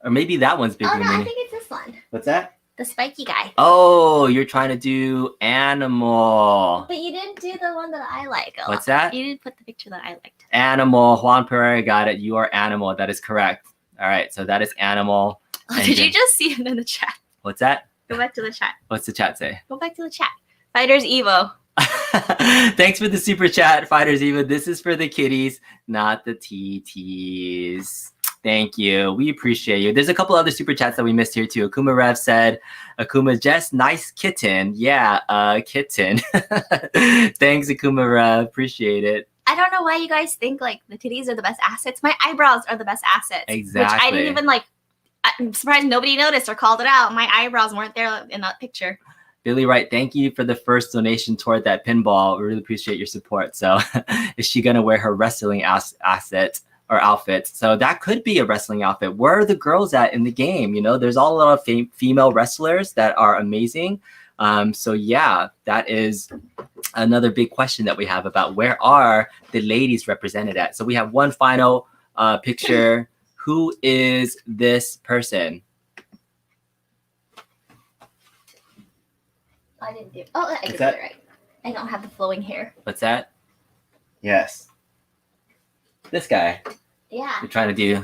Or maybe that one's Big Blue Meanie. I think it's this one. What's that? The spiky guy. Oh, you're trying to do Animal. But you didn't do the one that I like. What's that? You didn't put the picture that I liked. Animal. Juan Pereira got it. You are Animal. That is correct. All right, so that is Animal. Oh, did you just see it in the chat? What's that? Go back to the chat. What's the chat say? Go back to the chat. Fighters Evo. Thanks for the super chat, Fighters Evo. This is for the kitties, not the TTs. Thank you. We appreciate you. There's a couple other super chats that we missed here too. Akuma Rev said, Akuma Jess, nice kitten. Yeah, kitten. Thanks, Akuma Rev. Appreciate it. I don't know why you guys think like the titties are the best assets. My eyebrows are the best assets. Exactly. Which I didn't even like. I'm surprised nobody noticed or called it out. My eyebrows weren't there in that picture. Billy Wright, thank you for the first donation toward that pinball. We really appreciate your support. So is she going to wear her wrestling asset or outfit? So that could be a wrestling outfit. Where are the girls at in the game? You know, there's a lot of female wrestlers that are amazing. So yeah, that is another big question that we have about where are the ladies represented at. So we have one final picture. Who is this person? I didn't do. Oh, I did it right. I don't have the flowing hair. What's that? Yes. This guy. Yeah. You're trying to do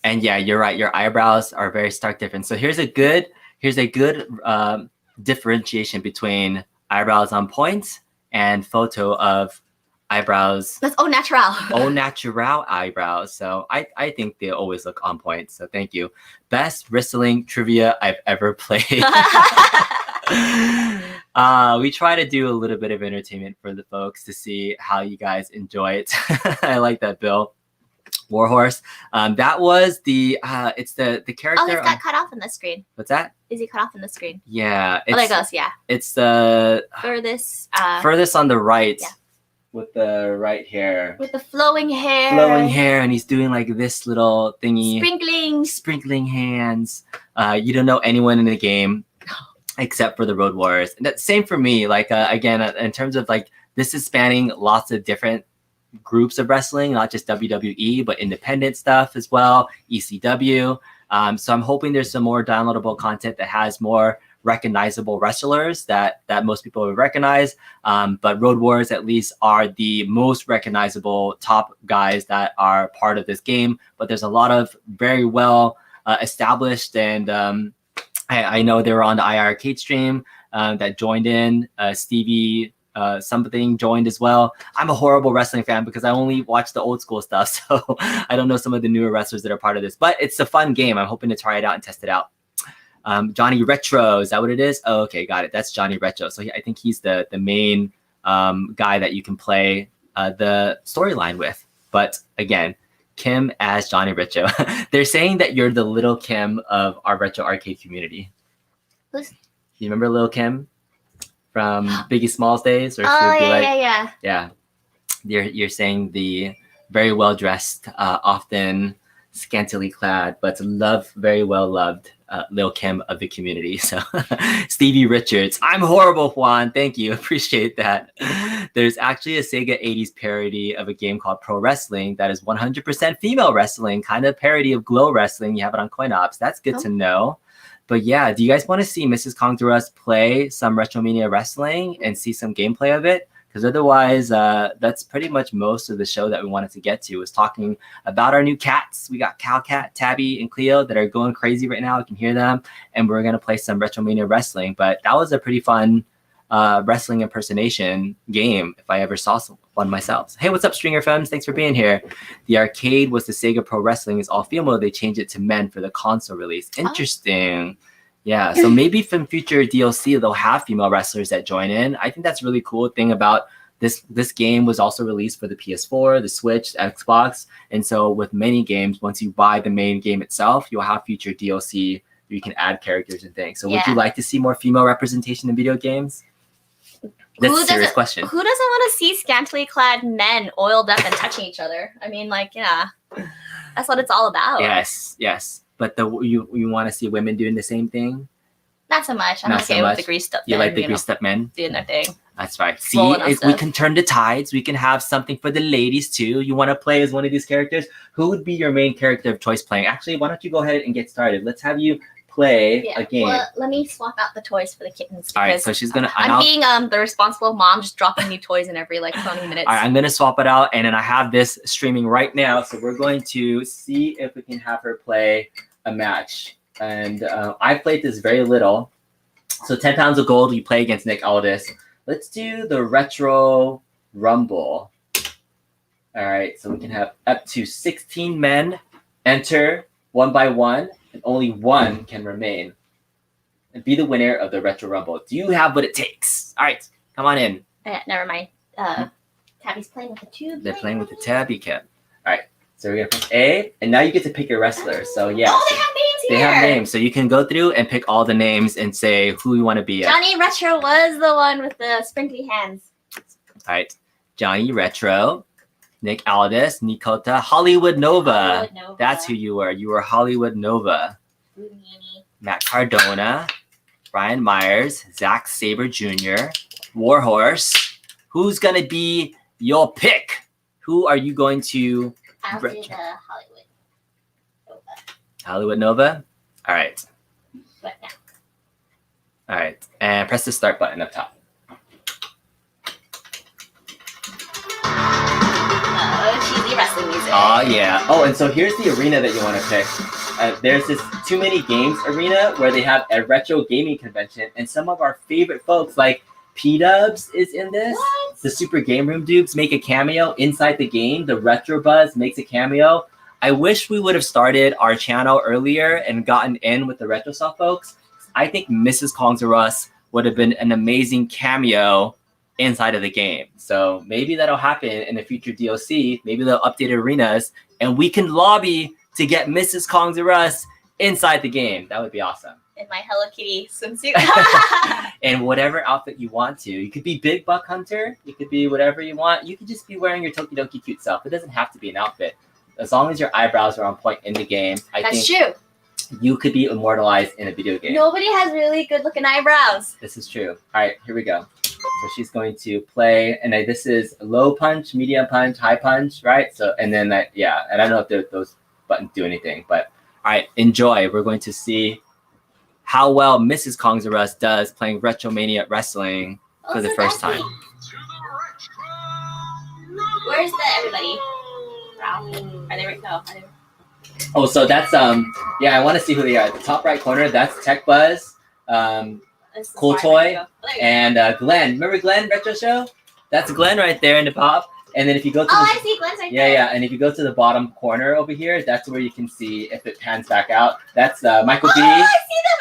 and yeah, you're right. Your eyebrows are very stark different. So here's a good differentiation between eyebrows on point and photo of eyebrows. That's au natural. Au natural eyebrows. So I think they always look on point. So thank you. Best wrestling trivia I've ever played. We try to do a little bit of entertainment for the folks to see how you guys enjoy it. I like that, Bill. Warhorse. That was the it's the character. Oh, he's got cut off in the screen. What's that? Is he cut off in the screen? Yeah. Oh, there it goes. Yeah. It's the Furthest on the right. Yeah. With the right hair. With the flowing hair. Flowing hair, and he's doing like this little thingy. Sprinkling hands. You don't know anyone in the game except for the Road Warriors. And that's same for me. Like again, in terms of like this is spanning lots of different groups of wrestling, not just WWE, but independent stuff as well, ECW. So I'm hoping there's some more downloadable content that has more recognizable wrestlers that most people would recognize. But Road Warriors at least are the most recognizable top guys that are part of this game. But there's a lot of very well established, and I know they were on the iiRcade stream that joined in. Stevie something joined as well. I'm a horrible wrestling fan because I only watch the old school stuff, so I don't know some of the newer wrestlers that are part of this. But it's a fun game. I'm hoping to try it out and test it out. Johnny Retro, is that what it is? Oh, okay, got it. That's Johnny Retro. So I think he's the main guy that you can play the storyline with. But again, Kim as Johnny Retro. They're saying that you're the little Kim of our retro arcade community. Who's? You remember Lil Kim from Biggie Smalls days? Or Yeah. You're saying the very well dressed, often scantily clad, but very well loved Lil Kim of the community. So Stevie Richards, I'm horrible, Juan. Thank you. Appreciate that. There's actually a Sega 80s parody of a game called Pro Wrestling that is 100% female wrestling, kind of parody of Glow Wrestling. You have it on CoinOps. That's good to know. But yeah, do you guys want to see Mrs. Kongdurus play some RetroMania Wrestling and see some gameplay of it? Because otherwise, that's pretty much most of the show that we wanted to get to, was talking about our new cats. We got Calcat, Tabby, and Cleo that are going crazy right now. I can hear them. And we're going to play some RetroMania Wrestling. But that was a pretty fun wrestling impersonation game if I ever saw one myself. Hey, what's up, Stringer Femmes? Thanks for being here. The arcade was the Sega Pro Wrestling. It's all female. They changed it to men for the console release. Interesting. Yeah, so maybe from future DLC, they'll have female wrestlers that join in. I think that's a really cool thing about this game. Was also released for the PS4, the Switch, the Xbox. And so with many games, once you buy the main game itself, you'll have future DLC where you can add characters and things. So would you like to see more female representation in video games? That's a serious question. Who doesn't want to see scantily clad men oiled up and touching each other? I mean, like, yeah, that's what it's all about. Yes. But you want to see women doing the same thing? Not so much. I'm okay with the greased up men. You like the greased up men? Doing their thing. That's right. See, if we can turn the tides, we can have something for the ladies too. You want to play as one of these characters? Who would be your main character of choice playing? Actually, why don't you go ahead and get started? Let's have you play a game. Well, let me swap out the toys for the kittens. All right, so she's gonna. I'm being the responsible mom, just dropping new toys in every 20 minutes. All right, I'm gonna swap it out, and then I have this streaming right now, so we're going to see if we can have her play a match. And I played this very little, so 10 pounds of gold. You play against Nick Aldis. Let's do the Retro Rumble. All right, so we can have up to 16 men enter one by one, and only one can remain and be the winner of the Retro Rumble. Do you have what it takes? All right, come on in. Never mind. Tabby's playing with the tube. They're playing with the Tabby Cap. All right, so we're gonna press A, and now you get to pick your wrestler. So yeah. Oh, they have names here. They have names, so you can go through and pick all the names and say who you want to be. Johnny Retro was the one with the sprinkly hands. All right, Johnny Retro, Nick Aldis, Nikota, Hollywood Nova. That's who you were. You were Hollywood Nova. Matt Cardona, Brian Myers, Zack Sabre Jr., Warhorse. Who's gonna be your pick? Who are you going to? I'll do the Hollywood Nova. Hollywood Nova? All right. What now? All right. And press the start button up top. Cheesy wrestling music. Oh, yeah. Oh, and so here's the arena that you want to pick. There's this Too Many Games arena where they have a retro gaming convention, and some of our favorite folks like P-Dubs is in this. What? The Super Game Room dudes make a cameo inside the game. The Retro Buzz makes a cameo. I wish we would have started our channel earlier and gotten in with the RetroSoft folks. I think Mrs. Kong's or Us would have been an amazing cameo inside of the game. So maybe that'll happen in a future DLC. Maybe they'll update arenas and we can lobby to get Mrs. Kong's R Us inside the game. That would be awesome. In my Hello Kitty swimsuit. And whatever outfit you want to. You could be Big Buck Hunter. You could be whatever you want. You could just be wearing your Tokidoki cute self. It doesn't have to be an outfit. As long as your eyebrows are on point in the game, That's true. You could be immortalized in a video game. Nobody has really good looking eyebrows. This is true. All right, here we go. So she's going to play, and this is low punch, medium punch, high punch, right? So, and then that, yeah, and I don't know if those buttons do anything, but all right, enjoy. We're going to see how well Mrs. Kong's R Us does playing RetroMania Wrestling for the first time. Where's the everybody? Are they right now? Oh, so that's yeah, I want to see who they are. At the top right corner, that's Tech Buzz, Cool Toy, and Glenn. Remember Glenn Retro Show? That's Glenn right there in the top. And then if you go to I see Glenn's right there. Yeah, and if you go to the bottom corner over here, that's where you can see if it pans back out. That's Michael B. I see them.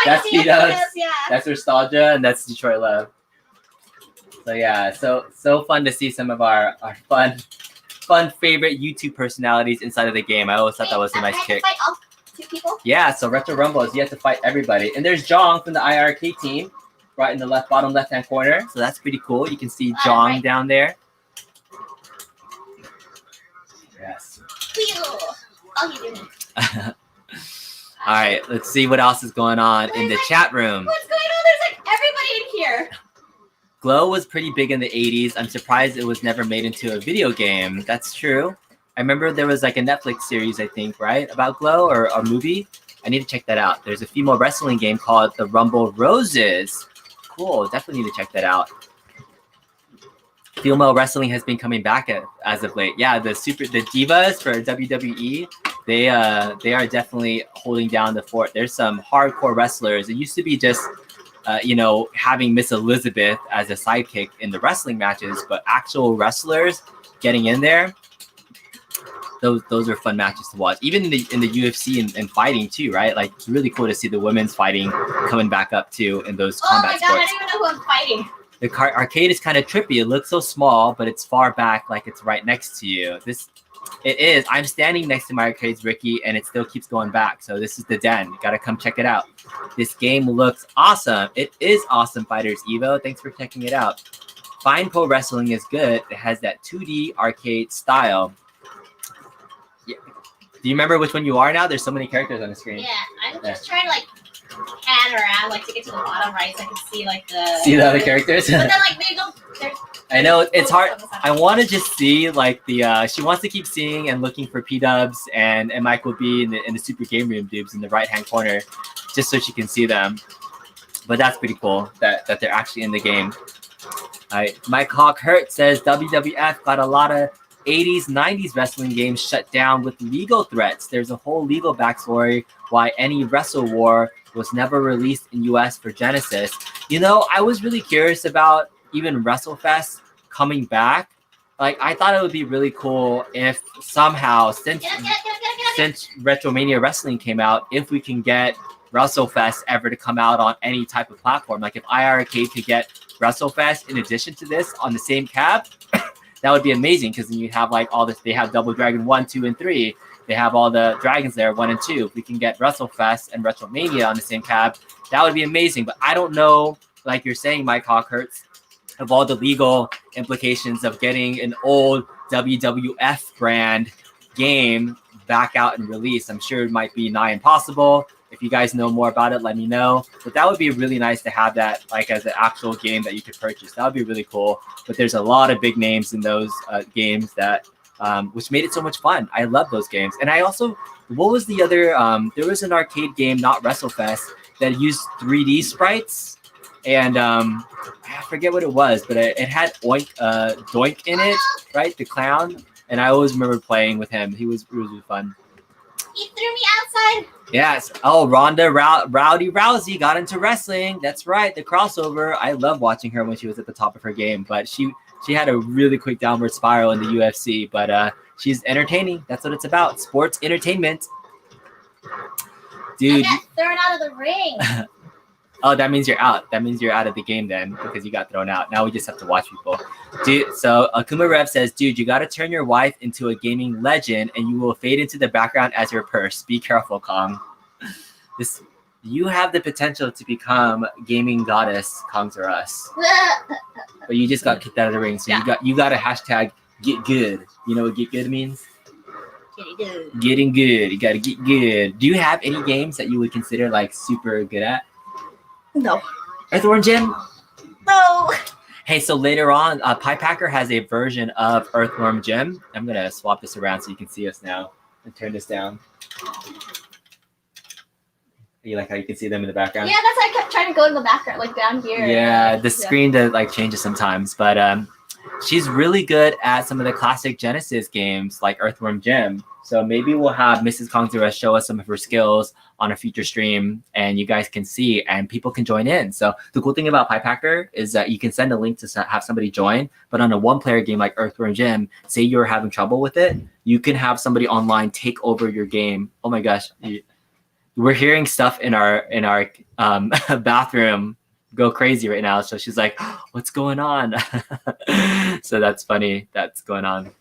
That's P-Dubs. Yeah. That's Nostalgia, and that's Detroit Love. So yeah, so fun to see some of our fun favorite YouTube personalities inside of the game. I always thought that was a nice kick. Fight all 2 people? Yeah, so Retro Rumble is you have to fight everybody. And there's Jong from the iiRcade team, right in the bottom left-hand corner. So that's pretty cool. You can see Jong down there. Yes. Oh, you didn't. All right, let's see what else is going on in the chat room. What's going on? There's like everybody in here. Glow was pretty big in the 80s. I'm surprised it was never made into a video game. That's true. I remember there was like a Netflix series, I think, right? About Glow or a movie. I need to check that out. There's a female wrestling game called The Rumble Roses. Cool. Definitely need to check that out. Female wrestling has been coming back as of late. Yeah, the divas for WWE, they are definitely holding down the fort. There's some hardcore wrestlers. It used to be just having Miss Elizabeth as a sidekick in the wrestling matches, but actual wrestlers getting in there, those are fun matches to watch. Even in the UFC and fighting too, right? Like it's really cool to see the women's fighting coming back up too in those combat sports. Oh my god, I don't even know who I'm fighting. The arcade is kind of trippy. It looks so small, but it's far back, like it's right next to you. It is. I'm standing next to my arcades, Ricky, and it still keeps going back. So this is the den. You gotta come check it out. This game looks awesome. It is awesome, Fighters Evo. Thanks for checking it out. Fine Pro Wrestling is good. It has that 2D arcade style. Yeah. Do you remember which one you are now? There's so many characters on the screen. Yeah, I'm just trying to like pan around like to get to the bottom right so I can see like the other characters. But then like they don't. I know it's hard. I want to just see like the she wants to keep seeing and looking for P-Dubs and Michael B in the Super Game Room dubs in the right hand corner, just so she can see them. But that's pretty cool that they're actually in the game. All right, Mike Hawk Hurt says WWF got a lot of 80s, 90s wrestling games shut down with legal threats. There's a whole legal backstory why any Wrestle War was never released in US for Genesis. You know, I was really curious about even WrestleFest coming back. Like, I thought it would be really cool if somehow, since RetroMania Wrestling came out, if we can get WrestleFest ever to come out on any type of platform. Like, if iiRcade could get WrestleFest in addition to this on the same cab, that would be amazing, because then you have like all this. They have Double Dragon 1, 2, and 3. They have all the dragons there, 1 and 2. If we can get WrestleFest and WrestleMania on the same cab, that would be amazing. But I don't know, like you're saying, Mike Hawkhurst, of all the legal implications of getting an old WWF brand game back out and released. I'm sure it might be nigh impossible. If you guys know more about it, let me know. But that would be really nice to have that like as an actual game that you could purchase. That would be really cool. But there's a lot of big names in those games that which made it so much fun. I love those games. And I also, what was the other, there was an arcade game, not WrestleFest, that used 3D sprites. And I forget what it was, but it had Doink in it, right? The clown. And I always remember playing with him. He was really fun. He threw me outside. Yes. Oh, Rowdy Rousey got into wrestling. That's right. The crossover. I love watching her when she was at the top of her game, but she had a really quick downward spiral in the UFC, but she's entertaining. That's what it's about. Sports entertainment. Dude. I got thrown out of the ring. Oh, that means you're out. That means you're out of the game then because you got thrown out. Now we just have to watch people. Dude, so Akuma Rev says, dude, you got to turn your wife into a gaming legend and you will fade into the background as your purse. Be careful, Kong. You have the potential to become gaming goddess Kongs or us. But you just got kicked out of the ring. So you got a hashtag get good. You know what get good means? Getting good. You got to get good. Do you have any games that you would consider like super good at? No. Earthworm Jim? No. Hey, so later on, Pie Packer has a version of Earthworm Jim. I'm going to swap this around so you can see us now and turn this down. You like how you can see them in the background? Yeah, that's why I kept trying to go in the background, like down here. Yeah, the screen does like changes sometimes, but she's really good at some of the classic Genesis games like Earthworm Jim. So maybe we'll have Mrs. Kongzura show us some of her skills on a future stream and you guys can see and people can join in. So the cool thing about Pie Packer is that you can send a link to have somebody join, but on a one-player game like Earthworm Jim, say you're having trouble with it, you can have somebody online take over your game. Oh my gosh. We're hearing stuff in our bathroom go crazy right now. So she's like, oh, what's going on? So that's funny. That's going on.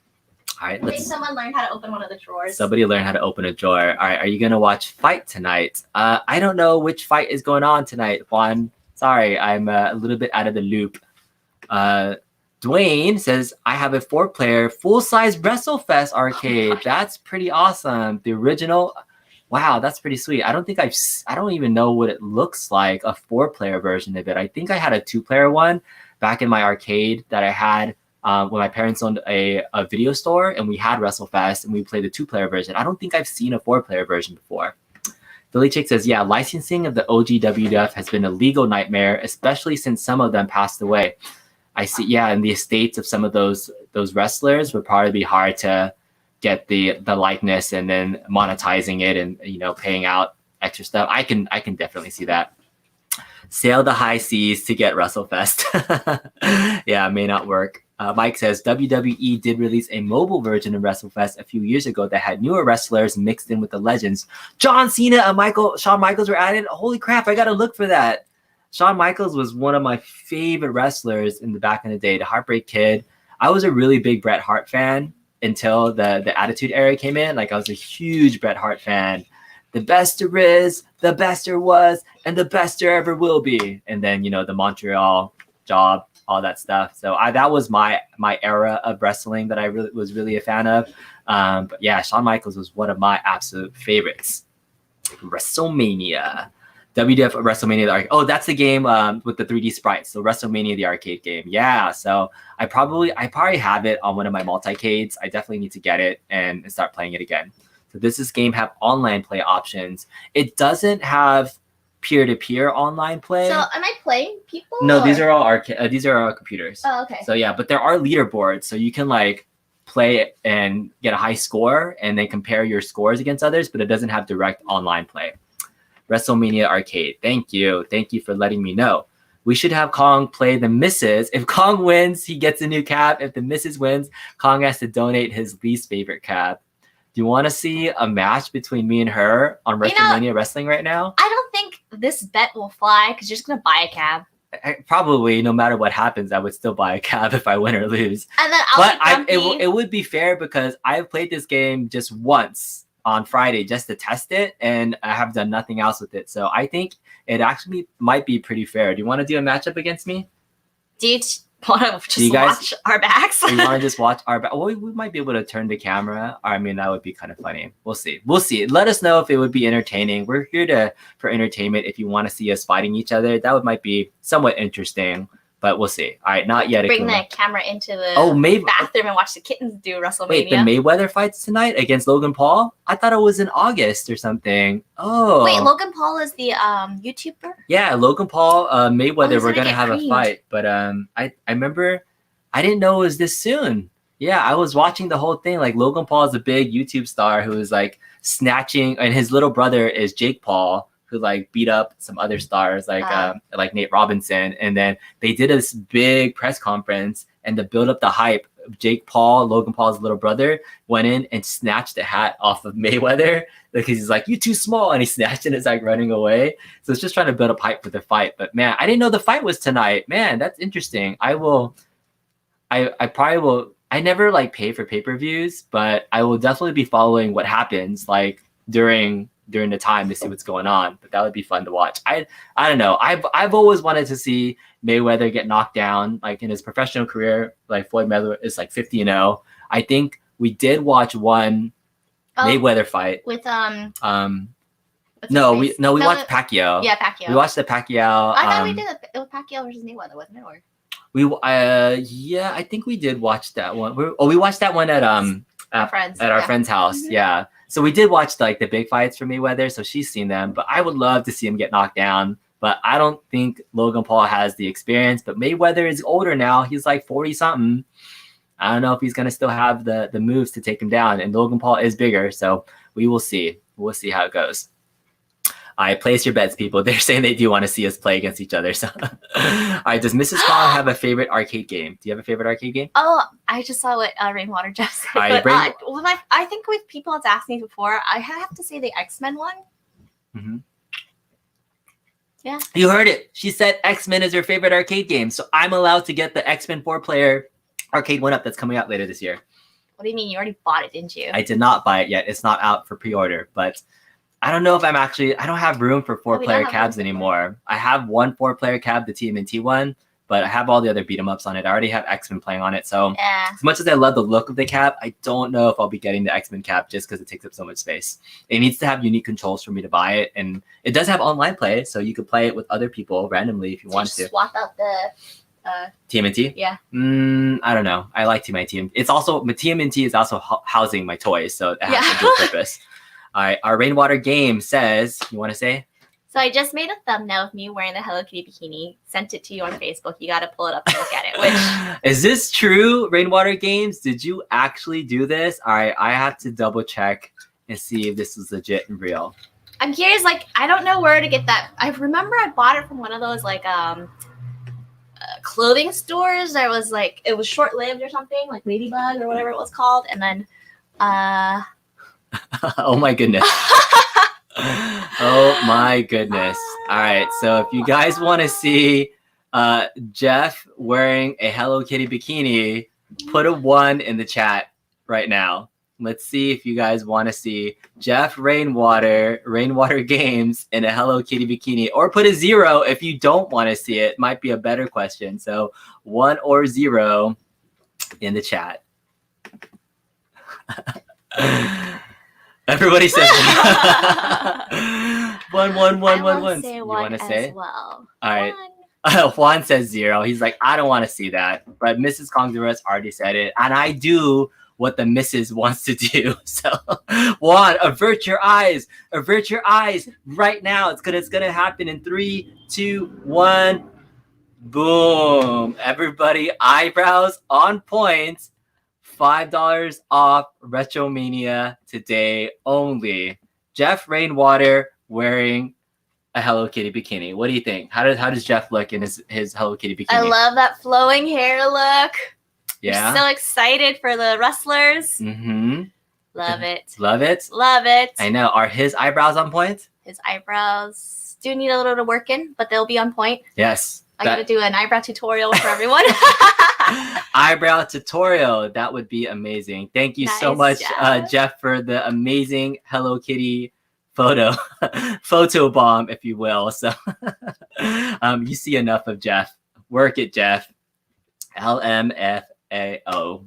All right. I think someone learned how to open one of the drawers. Somebody learned how to open a drawer. All right. Are you going to watch Fight tonight? I don't know which fight is going on tonight, Juan. Sorry. I'm a little bit out of the loop. Dwayne says, I have a 4-player full-size WrestleFest arcade. That's pretty awesome. The original... Wow, that's pretty sweet. I don't even know what it looks like, a 4-player version of it. I think I had a 2-player one back in my arcade that I had when my parents owned a video store and we had WrestleFest and we played the 2-player version. I don't think I've seen a 4-player version before. Billy Chick says, yeah, licensing of the OG WWF has been a legal nightmare, especially since some of them passed away. I see, yeah, and the estates of some of those wrestlers would probably be hard to get the likeness and then monetizing it and paying out extra stuff. I can definitely see that. Sail the high seas to get WrestleFest. Yeah, it may not work. Mike says WWE did release a mobile version of WrestleFest a few years ago that had newer wrestlers mixed in with the legends. John Cena and Shawn Michaels were added. Holy crap, I gotta look for that. Shawn Michaels was one of my favorite wrestlers in the back in the day, the Heartbreak Kid. I was a really big Bret Hart fan until the Attitude Era came in. Like I was a huge Bret Hart fan. The best there is, the best there was, and the best there ever will be. And then, the Montreal job, all that stuff. So that was my era of wrestling that I was really a fan of. But yeah, Shawn Michaels was one of my absolute favorites. WrestleMania. WWF WrestleMania. Oh, that's the game with the 3D sprites. So WrestleMania, the arcade game. Yeah. So I probably have it on one of my multicades. I definitely need to get it and start playing it again. So does this game have online play options? It doesn't have peer-to-peer online play. So am I playing people? No, these are all these are all computers. Oh, okay. So yeah, but there are leaderboards, so you can like play and get a high score and then compare your scores against others, but it doesn't have direct online play. WrestleMania Arcade. Thank you for letting me know. We should have Kong play the misses. If Kong wins, he gets a new cap. If the misses wins, Kong has to donate his least favorite cap. Do you want to see a match between me and her on WrestleMania Wrestling right now? I don't think this bet will fly because you're just going to buy a cab. Probably, no matter what happens, I would still buy a cab if I win or lose. And then it would be fair because I've played this game just once on Friday just to test it, and I have done nothing else with it. So I think it actually might be pretty fair. Do you want to do a matchup against me? Do you want to just watch our backs? You want to just watch our back? Well, we might be able to turn the camera. I mean, that would be kind of funny. We'll see. Let us know if it would be entertaining. We're here for entertainment. If you want to see us fighting each other, that might be somewhat interesting. But we'll see. All right, not yet. Bring the camera into the bathroom and watch the kittens do WrestleMania. Wait, the Mayweather fights tonight against Logan Paul? I thought it was in August or something. Oh. Wait, Logan Paul is the YouTuber? Yeah, Logan Paul, Mayweather, we're going to have a fight. But I remember, I didn't know it was this soon. Yeah, I was watching the whole thing. Like Logan Paul is a big YouTube star who is like snatching, and his little brother is Jake Paul, who like beat up some other stars like Nate Robinson. And then they did this big press conference, and to build up the hype Jake Paul, Logan Paul's little brother, went in and snatched the hat off of Mayweather because he's like, "You too small," and he snatched it and it's like running away. So it's just trying to build up hype for the fight. But man, I didn't know the fight was tonight. Man, that's interesting. I probably will. I never like pay for pay-per-views, but I will definitely be following what happens like during the time to see what's going on. But that would be fun to watch. I don't know. I've always wanted to see Mayweather get knocked down. Like in his professional career, like Floyd Mayweather is like 50-0. I think we did watch one Mayweather fight with we watched Pacquiao. Yeah, Pacquiao. We watched the Pacquiao. I thought we did it was Pacquiao versus Mayweather, wasn't it? Or yeah, I think we did watch that one. We watched that one at our friend's house. Mm-hmm. Yeah. So we did watch like the big fights for Mayweather, so she's seen them. But I would love to see him get knocked down. But I don't think Logan Paul has the experience. But Mayweather is older now. He's like 40-something. I don't know if he's gonna still have the moves to take him down. And Logan Paul is bigger, so we will see. We'll see how it goes. All right, place your bets, people. They're saying they do want to see us play against each other. So, all right, does Mrs. Kong have a favorite arcade game? Do you have a favorite arcade game? Oh, I just saw what Rainwater Jeff said. All right, but I think with people that's asked me before, I have to say the X-Men one. Mm-hmm. Yeah. You heard it. She said X-Men is her favorite arcade game. So I'm allowed to get the X-Men 4-player arcade one-up that's coming out later this year. What do you mean? You already bought it, didn't you? I did not buy it yet. It's not out for pre-order, but I don't know if I don't have room for 4-player cabs anymore. I have one 4-player cab, the TMNT one, but I have all the other beat 'em ups on it. I already have X-Men playing on it. So as much as I love the look of the cab, I don't know if I'll be getting the X-Men cab just because it takes up so much space. It needs to have unique controls for me to buy it. And it does have online play, so you could play it with other people randomly if you want to. Swap out the TMNT? Yeah. I don't know. I like TMNT. It's also, TMNT is also housing my toys, so it has a good purpose. All right, our Rainwater game says, you want to say? So I just made a thumbnail of me wearing the Hello Kitty bikini, sent it to you on Facebook. You got to pull it up and look at it. Which is this true, Rainwater Games? Did you actually do this? All right, I have to double check and see if this is legit and real. I'm curious, like, I don't know where to get that. I remember I bought it from one of those, like, clothing stores that was, like, it was short-lived or something, like Ladybug or whatever it was called. And then, oh my goodness. Oh my goodness. All right, so if you guys want to see Jeff wearing a Hello Kitty bikini, put a 1 in the chat right now. Let's see if you guys want to see Jeff Rainwater Games in a Hello Kitty bikini, or put a 0 if you don't want to see it. Might be a better question. So 1 or 0 in the chat. Everybody says 1, 1, 1, 1, 1. You want to say? Well. All right. Juan says 0. He's like, I don't want to see that. But Mrs. Kongzerus already said it. And I do what the Mrs. wants to do. So, Juan, avert your eyes. Avert your eyes right now. It's gonna happen in 3, 2, 1. Boom. Everybody, eyebrows on point. $5 off RetroMania today only. Jeff Rainwater wearing a Hello Kitty bikini. What do you think? How does Jeff look in his Hello Kitty bikini? I love that flowing hair look. Yeah. I'm so excited for the wrestlers. Mm-hmm. Love it. Love it? Love it. I know. Are his eyebrows on point? His eyebrows do need a little bit of work in, but they'll be on point. Yes. I gotta do an eyebrow tutorial for everyone. Eyebrow tutorial. That would be amazing. Thank you so much, Jeff, for the amazing Hello Kitty photo bomb, if you will. So you see enough of Jeff. Work it, Jeff. LMFAO.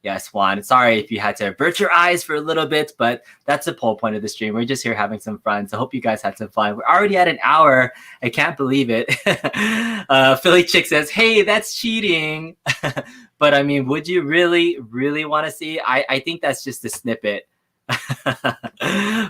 Yes, Juan. Sorry if you had to avert your eyes for a little bit, but that's the whole point of the stream. We're just here having some fun. So hope you guys had some fun. We're already at an hour. I can't believe it. Philly Chick says, hey, that's cheating. But I mean, would you really, really want to see? I think that's just a snippet.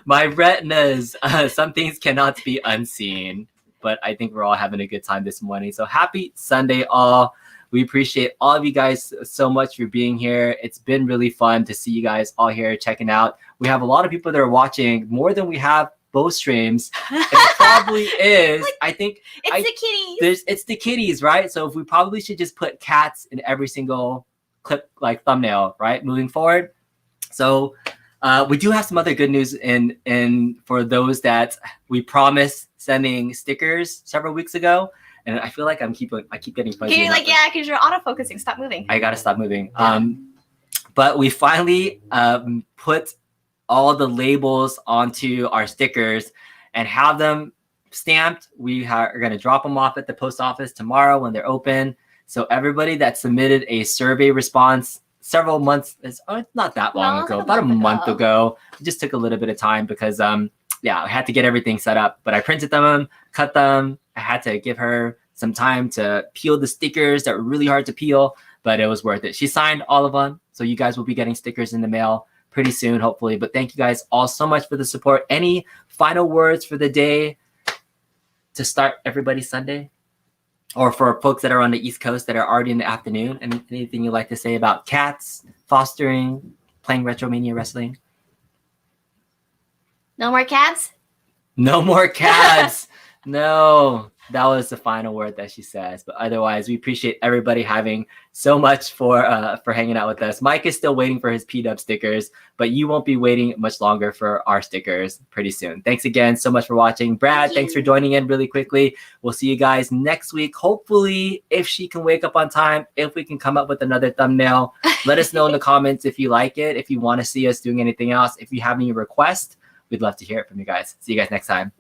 My retinas, some things cannot be unseen. But I think we're all having a good time this morning. So happy Sunday, all. We appreciate all of you guys so much for being here. It's been really fun to see you guys all here checking out. We have a lot of people that are watching, more than we have both streams. It probably is. Like, I think it's the kitties. It's the kitties, right? So if we probably should just put cats in every single clip like thumbnail, right? Moving forward. So we do have some other good news in for those that we promised sending stickers several weeks ago. And I feel like I keep getting fuzzy. You're like, yeah, because you're auto-focusing. Stop moving. I gotta stop moving. But we finally put all the labels onto our stickers and have them stamped. We are gonna drop them off at the post office tomorrow when they're open. So everybody that submitted a survey response several months, it's not that long ago, about a month ago. It just took a little bit of time because I had to get everything set up, but I printed them, cut them. I had to give her some time to peel the stickers that were really hard to peel, but it was worth it. She signed all of them. So you guys will be getting stickers in the mail pretty soon, hopefully. But thank you guys all so much for the support. Any final words for the day to start everybody's Sunday? Or for folks that are on the East Coast that are already in the afternoon, anything you'd like to say about cats, fostering, playing RetroMania Wrestling? No more cats? No more cats. No, that was the final word that she says. But otherwise, we appreciate everybody having so much for hanging out with us. Mike is still waiting for his P-Dub stickers, but you won't be waiting much longer for our stickers pretty soon. Thanks again so much for watching. Brad, thanks for joining in really quickly. We'll see you guys next week. Hopefully, if she can wake up on time, if we can come up with another thumbnail, let us know in the comments if you like it, if you want to see us doing anything else. If you have any requests, we'd love to hear it from you guys. See you guys next time.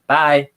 Bye.